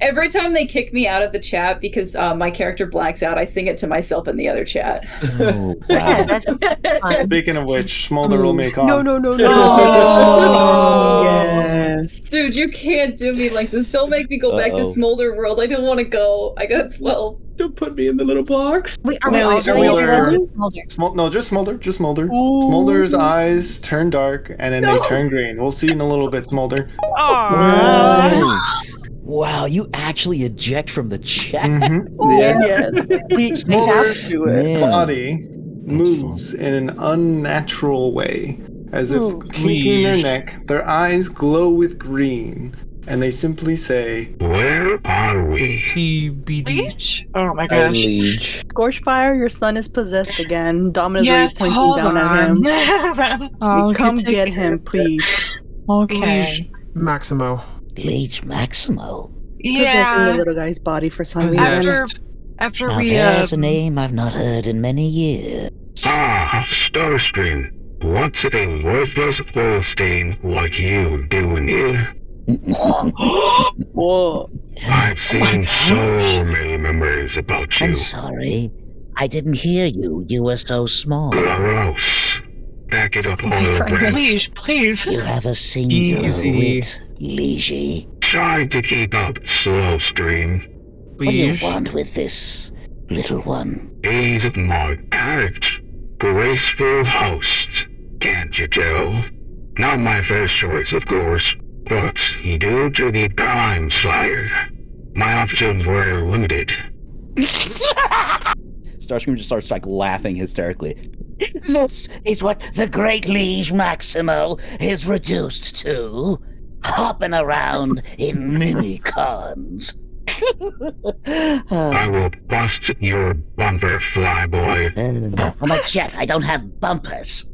Every time they kick me out of the chat because my character blacks out, I sing it to myself in the other chat. Oh, Yeah, wow. that's fun. Speaking of which, Smolder will make on. No. Oh, yes. Dude, you can't do me like this. Don't make me go back to Uh-oh. Smolder World. I don't want to go. I got 12. Don't put me in the little box. Wait, are we Wait, all wait, doing it or Smolder. just Smolder? No, just Smolder. Smolder's eyes turn dark and then they turn green. We'll see in a little bit, Smolder. Aww. Wow, you actually eject from the chat. Yeah. Yes. We have to do it. Man. Body moves in an unnatural way, as if kinking their neck. Their eyes glow with green, and they simply say, Where are we? TBD. Leech? Oh my I gosh. leech. Scorchfire, your son is possessed again. Domina's Yes, already hold pointing down on. at him. Oh, Come take get care. him, please. Okay. Leech Maximo. Leech Maximo. Possessing the Yeah. little guy's body for some Possessed. reason. After Now we there's a name I've not heard in many years. Ah, Starscream. What's a worthless Philistine like you doing here? Whoa. I've seen so many memories about you. I'm sorry. I didn't hear you. You were so small. Gross. Back it up, hologram. Please, please. You have a singular Easy. wit, Liege. Try to keep up, slow stream. What do you Liege. want with this, little one? Ease of my character. Graceful host. Can't you tell? Not my first choice, of course, but due to the Prime Slayer, my options were limited. Starscream just starts like laughing hysterically. This is what the great Liege Maximo is reduced to. Hopping around in mini-cons. I will bust your bumper, flyboy. I'm a jet. I don't have bumpers.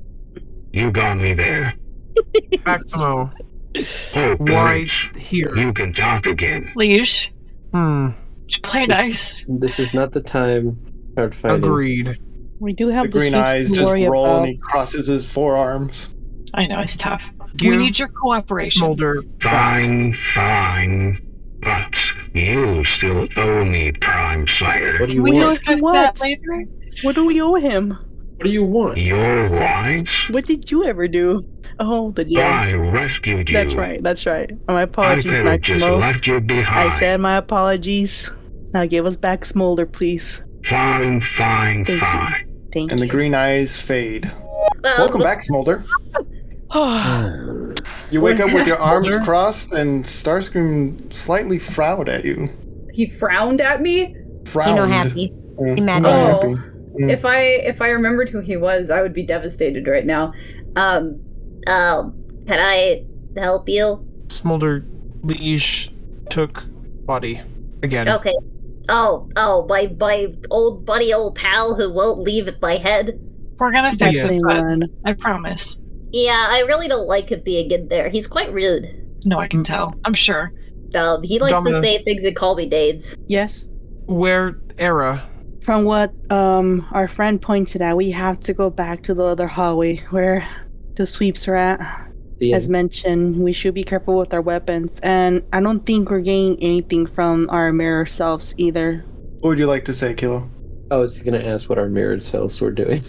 You got me there. Maximo, Oh, why great. here? You can talk again. Liege, Hmm. play nice. This is not the time to start fighting. Agreed. We do The have the green sweeps eyes to just worry roll about. and he crosses his forearms. I know, it's tough. Give We need your cooperation. Smolder. Fine, fine. But you still owe me, Prime Slayer. What do Can you we want? discuss What? that later? What do we owe him? What do you want? Your lives? What did you ever do? Oh, the I rescued you. That's right. That's right. My I apologies, could have just Maximo. left you behind. I said my apologies. Now give us back Smolder, please. Fine, fine, Thank you. fine. Thank And the you. green eyes fade. Welcome back, Smolder. You wake up with your arms Smolder? crossed, and Starscream slightly frowned at you. He frowned at me. Frowned. He no happy. Mm, He mad not at happy. Oh. Mm. If I remembered who he was, I would be devastated right now. Can I help you? Smolder. Liege took body again. Okay. Oh, my old buddy, old pal who won't leave my head. We're gonna fix Yes. this, Same bud. one. I promise. Yeah, I really don't like him being in there. He's quite rude. No, I can tell. I'm sure. He likes Domina. to say things and call me names. Yes. Where Era? From what our friend pointed out, we have to go back to the other hallway where the sweeps are at. Yeah. As mentioned, we should be careful with our weapons, and I don't think we're getting anything from our mirror selves either. What would you like to say, Kilo? I was gonna ask what our mirrored selves were doing.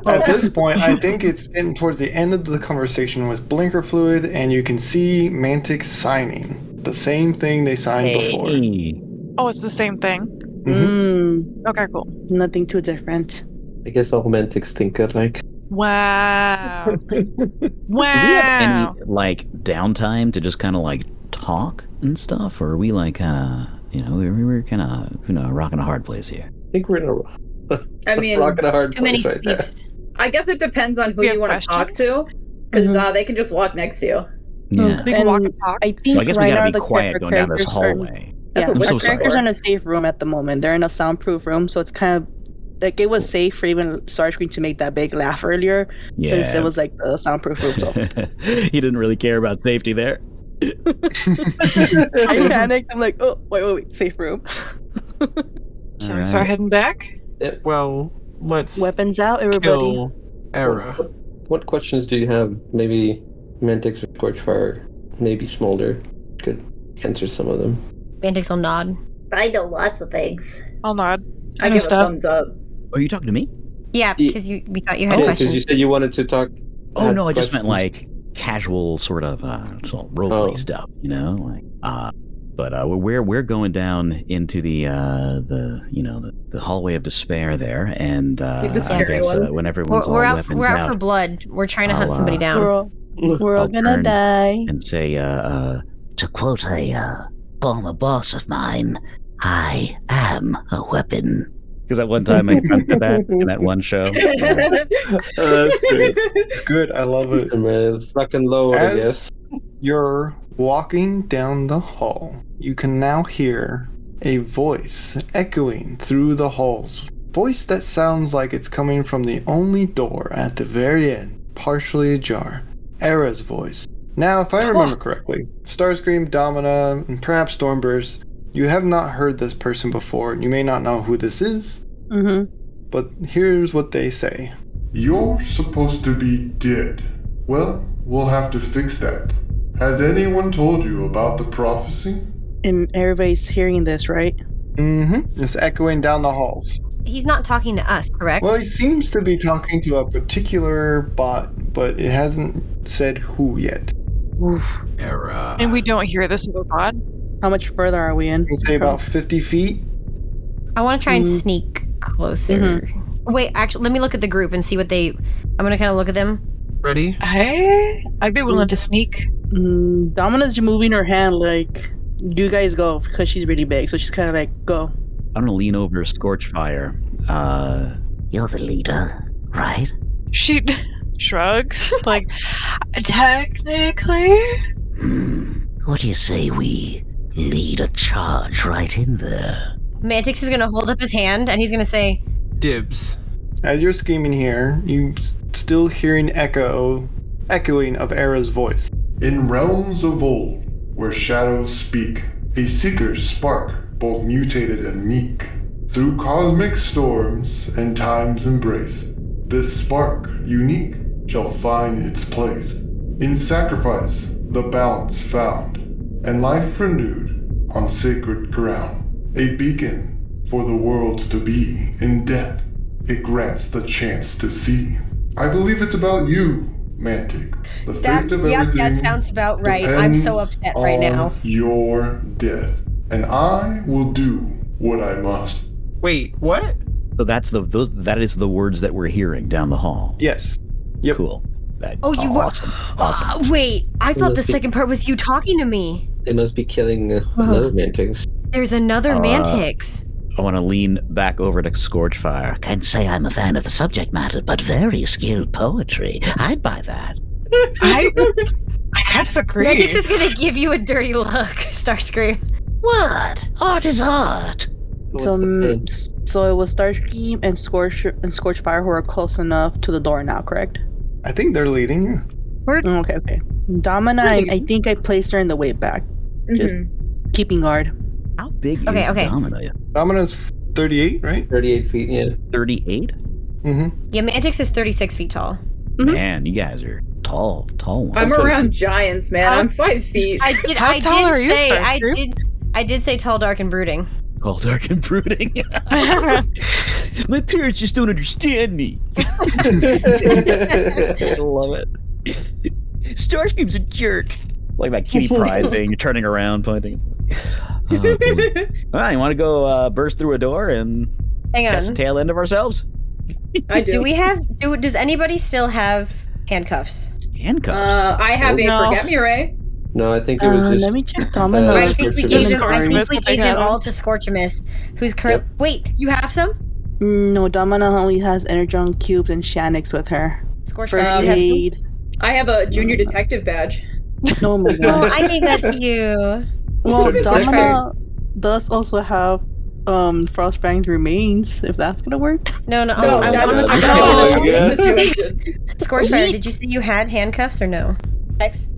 At this point, I think it's getting towards the end of the conversation with Blinker Fluid, and you can see Mantic signing the same thing they signed before. Hey. Oh, it's the same thing. Mhm. Okay, cool. Nothing too different. I guess all Mantics think alike. Wow. Do we have any like downtime to just kind of like talk and stuff, or are we like kind of, we're kind of, rocking a hard place here? I think we're in a I mean, rocking a hard Too many place right there. sweeps. I guess it depends on who You have you want to talk questions? to, because they can just walk next to you. Yeah. We can walk And and talk. I think So I guess we right gotta now be the quiet going down this characters are- hallway. That's Yeah, what I'm the so characters sorry. are in a safe room at the moment. They're in a soundproof room, so it's kind of like it was safe for even Starscream to make that big laugh earlier, since Yeah. it was like the soundproof room. So He didn't really care about safety there. I panicked. I'm like, oh, wait, safe room. Shall we start heading back? Well, let's Weapons out, everybody. kill Era. What questions do you have? Maybe Mantics or Scorchfire, maybe Smolder could answer some of them. Mantic's will nod. I know lots of things. I'll nod. I know give a stuff. thumbs up. Are you talking to me? Yeah, because we thought you had Because questions. you said you wanted to talk. Oh had no, I just meant questions. like casual sort of roleplay stuff, But we're going down into the hallway of despair there, and The I scary guess one. when everyone's We're all out. weapons We're out out, for blood. We're trying to hunt I'll, somebody down. We're all I'll gonna turn die. and say, To quote a former boss of mine, I am a weapon. because at one time I said that in that one show. That's great. It's good. I love it. I'm stuck and low, I As guess. you're walking down the hall, you can now hear a voice echoing through the halls. Voice that sounds like it's coming from the only door at the very end, partially ajar. Era's voice. Now, if I remember correctly, Starscream, Domina, and perhaps Stormburst, you have not heard this person before, and you may not know who this is, Mm-hmm. but here's what they say. You're supposed to be dead. Well, we'll have to fix that. Has anyone told you about the prophecy? And everybody's hearing this, right? Mm-hmm. It's echoing down the halls. He's not talking to us, correct? Well, he seems to be talking to a particular bot, but it hasn't said who yet. Oof. Era. And we don't hear this other pod. How much further are we in? I'd say about 50 feet. I want to try and sneak closer. Wait, actually, let me look at the group and see what they... I'm going to kind of look at them. Ready? I'd be willing to sneak. Domina's moving her hand like, you guys go, because she's really big. So she's kind of like, go. I'm gonna lean over to Scorchfire. You're the leader, right? She shrugs, like, technically. What do you say we lead a charge right in there? Mantix is going to hold up his hand and he's going to say... Dibs. As you're scheming here, you still hearing echoing of Era's voice. In realms of old, where shadows speak, a seeker's spark, both mutated and meek, through cosmic storms and time's embrace, this spark, unique, shall find its place. In sacrifice, the balance found, and life renewed on sacred ground. A beacon for the worlds to be. In death, it grants the chance to see. I believe it's about you, Mantic. The fate of everything. That sounds about right. I'm so upset right now. Your death, and I will do what I must. Wait, what? So that is the words that we're hearing down the hall. Yes. Yep. Cool. Awesome. Wait, I thought the second part was you talking to me. They must be killing another Mantix. There's another Mantix. I want to lean back over to Scorchfire. Can't say I'm a fan of the subject matter, but very skilled poetry. I'd buy that. I kind of agree. Mantix is going to give you a dirty look, Starscream. What? Art is art. So it was Starscream and Scorchfire who are close enough to the door now, correct? I think they're leading you. Okay. Domina, I think I placed her in the way back. Just keeping guard. How big is Domina? Domina's 38, right? 38 feet, yeah. 38? Mm-hmm. Yeah, Mantix is 36 feet tall. Man, you guys are tall ones. I'm around giants, man. I'm 5 feet. How tall are you, Starscream? I did say tall, dark, and brooding. Tall, dark, and brooding. My parents just don't understand me. I love it. Starscream's a jerk. Like that Kitty Pryde thing, you're turning around, pointing. All right, you want to go burst through a door and catch the tail end of ourselves? I do. Does anybody still have handcuffs? Handcuffs? I have a forget me ray. No, I think it was just... Let me check Domino. I think we gave them all to Scorchamus, who's current... Yep. Wait, you have some? No, Domino only has Energon cubes and Shanix with her. Scorchamus, First aid. I have a junior detective badge. Oh my god. Oh, I gave that to you. Well, Domino does also have Frostfang's remains, if that's gonna work. No, Scorchfire, did you say you had handcuffs or no? X?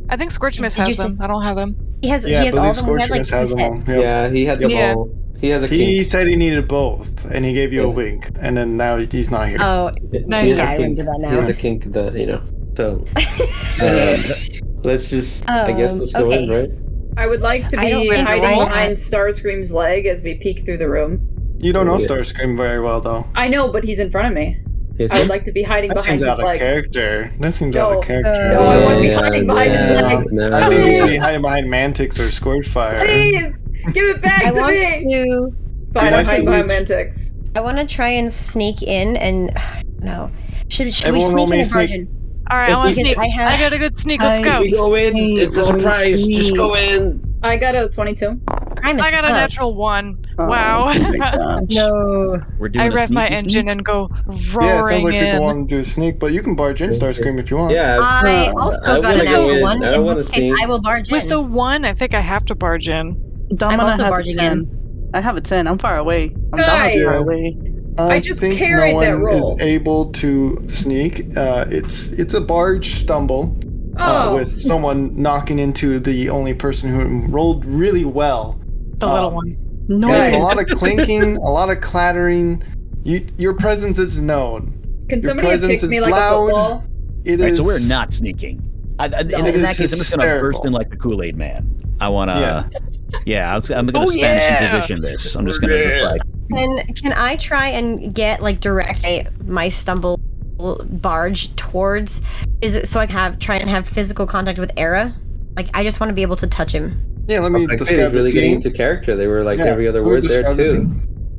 I think Scorchamus has them. I don't have them. He has all of them. He had like has them all. Yep. Yeah, he had them all. He has a kink. He said he needed both, and he gave you a wink, and then now he's not here. Oh, nice guy. I remember that now. He has a kink that, so... let's just, I guess, let's go in, right? I would like to be hiding behind Starscream's leg as we peek through the room. You don't know Starscream very well, though. I know, but he's in front of me. I would like to be hiding behind his leg. That seems out of character. No, I want to be hiding behind his leg. No. I think you'd be hiding behind Mantix or Scorchfire. Please! Give it back to me! Fine, I'm hiding behind Mantix. I want to try and sneak in and... No. Should we sneak in a bargain? Alright, I want to sneak. I got a good sneak. Let's go. We go in. It's a surprise. Just go in. I got a 22. I got a natural 1. Wow. No. We're doing I rev my engine and go roaring like in. People want to do a sneak, but you can barge in Starscream if you want. Yeah. I also got a natural 1. I don't want to sneak. I will barge in. With the 1, I think I have to barge in. Domina I'm also has barging a 10. in. I have a 10. I'm far away. Guys. Far away. I just think carried no that one roll. is able to sneak. It's a barge stumble with someone knocking into the only person who rolled really well. The little one. No, a lot of clinking, a lot of clattering. Your presence is known. Can Your somebody have presence kicked me is like loud. a football? Right, so we're not sneaking. In that case, I'm just going to burst in like the Kool-Aid man. I want to... Yeah, I'm going to Spanish Inquisition this. I'm just going to just like... And can I try and get, like, direct my stumble barge towards... Is it so I can try and have physical contact with Era? Like, I just want to be able to touch him. Yeah, let me describe really the getting scene. into character. They were like every other word there, too.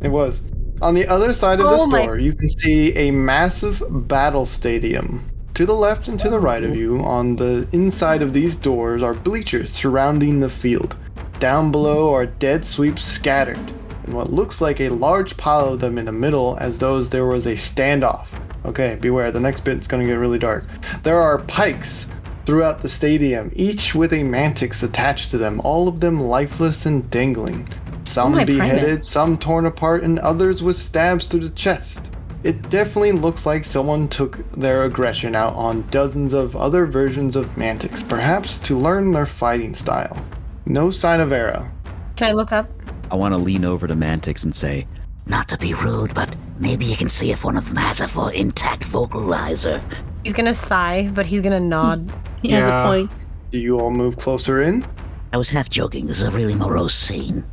It was. On the other side of this door, you can see a massive battle stadium. To the left and to the right of you, on the inside of these doors, are bleachers surrounding the field. Down below are dead sweeps scattered, and what looks like a large pile of them in the middle, as though there was a standoff. Okay, beware, the next bit's gonna get really dark. There are pikes throughout the stadium, each with a mantis attached to them, all of them lifeless and dangling. Some beheaded, some torn apart, and others with stabs through the chest. It definitely looks like someone took their aggression out on dozens of other versions of mantics, perhaps to learn their fighting style. No sign of Era. Can I look up? I want to lean over to Mantix and say, not to be rude, but maybe you can see if one of them has a intact vocalizer. He's gonna sigh, but he's gonna nod. He has a point. Do you all move closer in? I was half joking. This is a really morose scene.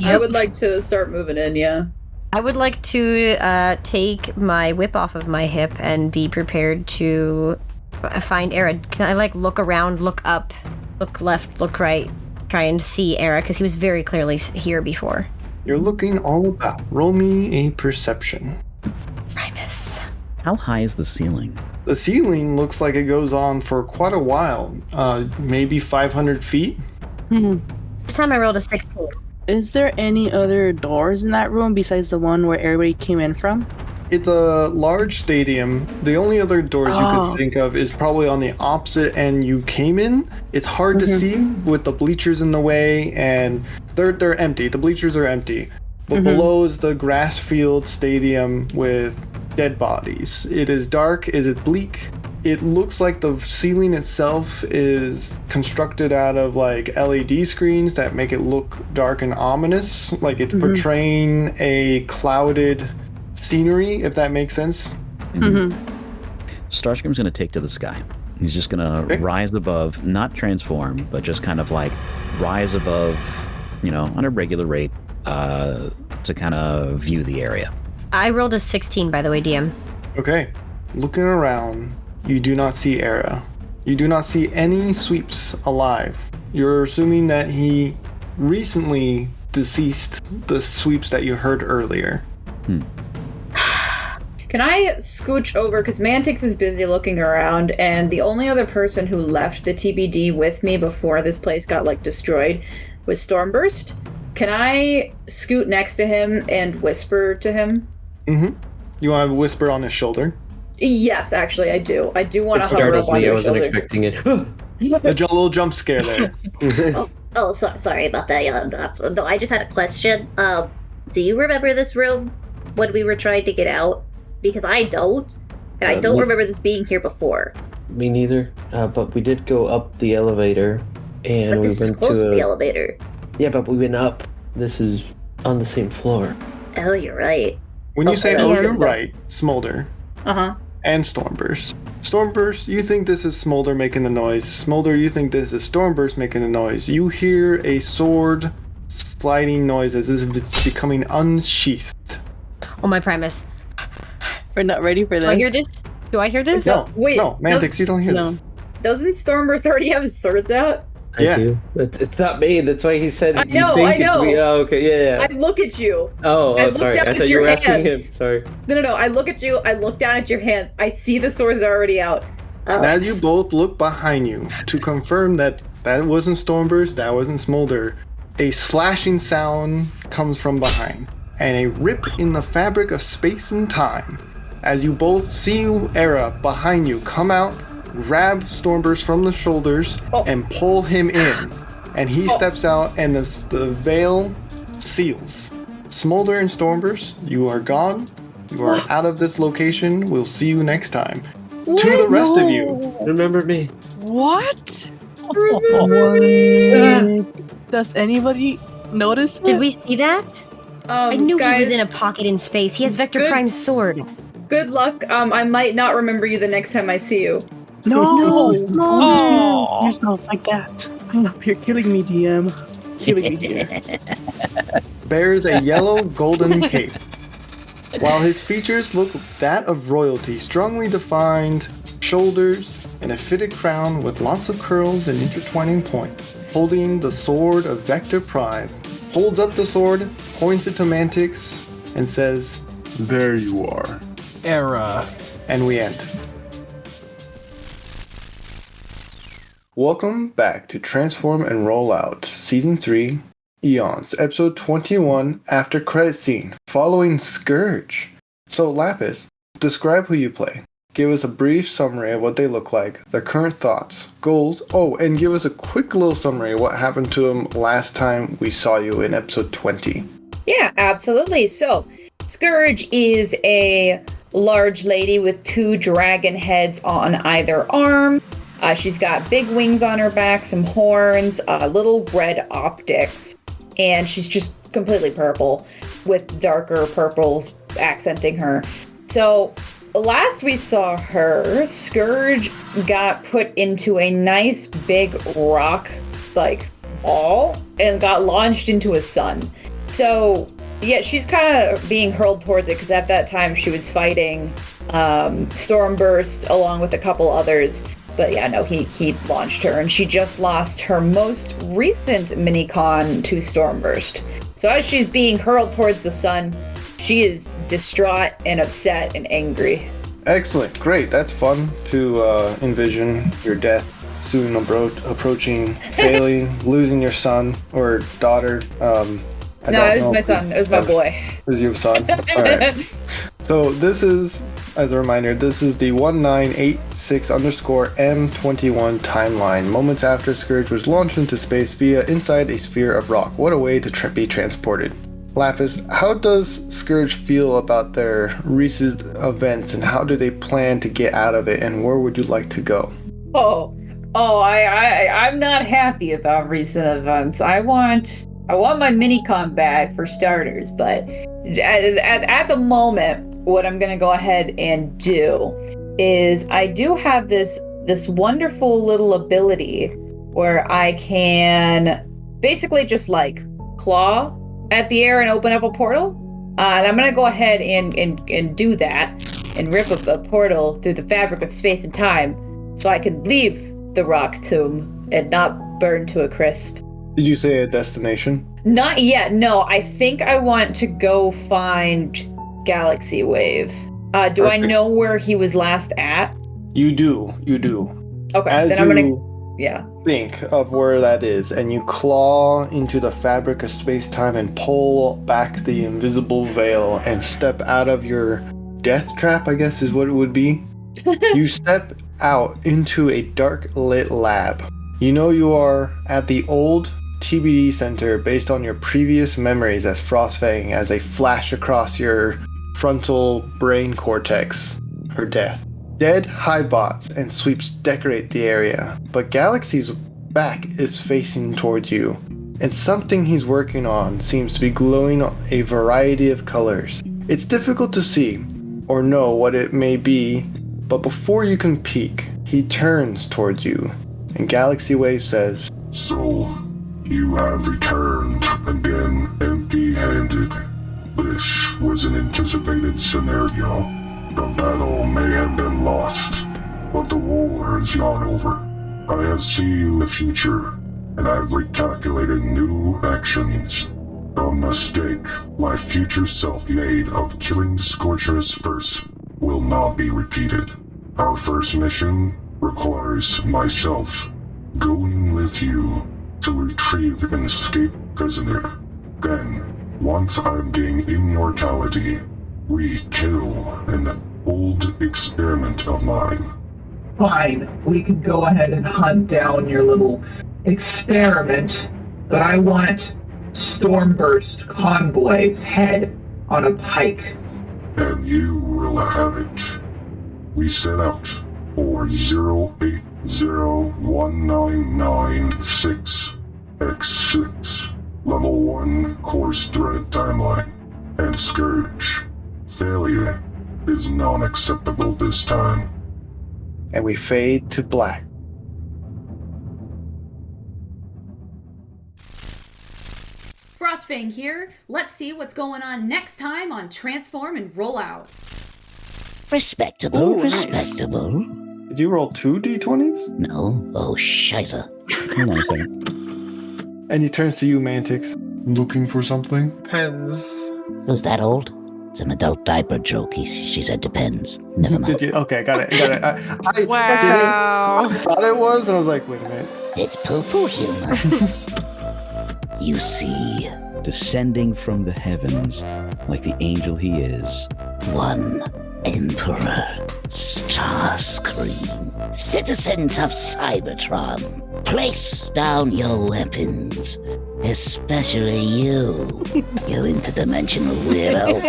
I would like to start moving in, yeah. I would like to take my whip off of my hip and be prepared to find Era. Can I, like, look around, look up, look left, look right, try and see Era, because he was very clearly here before. You're looking all about. Roll me a perception. Primus. How high is the ceiling? The ceiling looks like it goes on for quite a while. Maybe 500 feet? This time I rolled a 16. Is there any other doors in that room besides the one where everybody came in from? It's a large stadium. The only other doors you could think of is probably on the opposite end you came in. It's hard to see with the bleachers in the way, and they're empty. The bleachers are empty. But below is the grass field stadium with dead bodies. It is dark, it is bleak. It looks like the ceiling itself is constructed out of like LED screens that make it look dark and ominous. Like it's portraying a clouded scenery, if that makes sense. Starscream's going to take to the sky. He's just going to rise above, not transform, but just kind of like rise above, on a regular rate to kind of view the area. I rolled a 16, by the way, DM. Okay. Looking around, you do not see Era. You do not see any sweeps alive. You're assuming that he recently deceased the sweeps that you heard earlier. Can I scooch over, because Mantix is busy looking around, and the only other person who left the TBD with me before this place got, like, destroyed was Stormburst. Can I scoot next to him and whisper to him? You want to whisper on his shoulder? Yes, actually, I do. I do want to hover up on your shoulder. I wasn't expecting it. A little jump scare there. Sorry about that. No, I just had a question. Do you remember this room when we were trying to get out? Because I don't, and I don't remember this being here before. Me neither. But we did go up the elevator, and But this we is went close to to the elevator. Yeah, but we went up. This is on the same floor. Oh, you're right. When you say, you're right, Smolder. And Stormburst. Stormburst, you think this is Smolder making the noise. Smolder, you think this is Stormburst making the noise. You hear a sword sliding noise as if it's becoming unsheathed. Oh, my Primus. We're not ready for this. Do I hear this? Do I hear this? No, Mantix, you don't hear this. Doesn't Stormburst already have his swords out? I do. It's not me. That's why he said I you know, think I know. it's me. Oh, okay, yeah. I look at you. Oh, look sorry. down I at thought you your were asking him. hands. Sorry. No. I look at you. I look down at your hands. I see the swords are already out. And as you both look behind you to confirm that wasn't Stormburst, that wasn't Smolder, a slashing sound comes from behind, and a rip in the fabric of space and time. As you both see Era behind you come out, grab Stormburst from the shoulders, and pull him in. And he steps out, and the veil seals. Smolder and Stormburst, you are gone. You are out of this location. We'll see you next time. To the rest of you. Remember me. What? Remember me. Does anybody notice? Did we see that? I knew guys, he was in a pocket in space. He has Vector Prime's sword. Good luck. I might not remember you the next time I see you. No! No. Don't do yourself like that. Oh, you're killing me, DM. Killing me here. Bears a yellow golden cape. While his features look that of royalty, strongly defined shoulders and a fitted crown with lots of curls and intertwining points, holding the sword of Vector Prime, holds up the sword, points it to Mantix, and says, There you are. Era. and we end. Welcome back to Transform and Roll Out, Season 3, Eons, Episode 21, After Credit Scene, following Scourge. So, Lapis, describe who you play. Give us a brief summary of what they look like, their current thoughts, goals, and give us a quick little summary of what happened to them last time we saw you in Episode 20. Yeah, absolutely. So, Scourge is a large lady with 2 dragon heads on either arm. She's got big wings on her back, some horns, little red optics, and she's just completely purple with darker purple accenting her. So last we saw her, Scourge got put into a nice big rock ball and got launched into a sun. So yeah, she's kind of being hurled towards it because at that time she was fighting Stormburst along with a couple others. But yeah, no, he launched her, and she just lost her most recent mini-con to Stormburst. So as she's being hurled towards the sun, she is distraught and upset and angry. Excellent, great, that's fun to envision your death soon approaching, failing, losing your son or daughter. No, it was my son. It was my boy. It was your son. All right. So this is, as a reminder, this is the 1986_M21 timeline. Moments after Scourge was launched into space via inside a sphere of rock. What a way to be transported. Lapis, how does Scourge feel about their recent events, and how do they plan to get out of it, and where would you like to go? I'm not happy about recent events. I want my mini-con back for starters, but at the moment, what I'm gonna go ahead and do is I do have this wonderful little ability where I can basically just claw at the air and open up a portal. And I'm gonna go ahead and do that and rip up a portal through the fabric of space and time so I can leave the rock tomb and not burn to a crisp. Did you say a destination? Not yet, no. I think I want to go find Galaxy Wave. Do I know where he was last at? You do. Okay, As then I'm gonna... Yeah. Think of where that is, and you claw into the fabric of space-time and pull back the invisible veil and step out of your death trap, I guess is what it would be. You step out into a dark lit lab. You know you are at the old TBD center based on your previous memories as Frostfang as they flash across your frontal brain cortex. Her death. Dead highbots and sweeps decorate the area, but Galaxy's back is facing towards you, and something he's working on seems to be glowing a variety of colors. It's difficult to see or know what it may be, but before you can peek, he turns towards you, and Galaxy Wave says, So, you have returned again empty-handed. This was an anticipated scenario. The battle may have been lost, but the war is not over. I have seen the future, and I have recalculated new actions. A mistake my future self made of killing Scorchers first will not be repeated. Our first mission requires myself going with you to retrieve an escaped prisoner. Then, once I've gained immortality, we kill an old experiment of mine. Fine, we can go ahead and hunt down your little experiment, but I want Stormburst Convoy's head on a pike. And you will have it. We set out for 08019996X6, Level 1 Course Thread Timeline, and Scourge. Failure is non-acceptable this time. and we fade to black. Frostfang here. Let's see what's going on next time on Transform and Roll Out. Respectable, Nice. respectable. Did you roll 2 d20s? No? Oh, scheisse. Hold on a second. And he turns to you, Mantix. Looking for something? Depends. Who's that old? It's an adult diaper joke. She said depends. Never mind. Did you? Okay, got it. I Wow. thought it was, and I was like, wait a minute. It's poo-poo humor. You see, Descending from the heavens like the angel he is. one Emperor Starscream. Citizens of Cybertron, place down your weapons. Especially you, you interdimensional weirdo.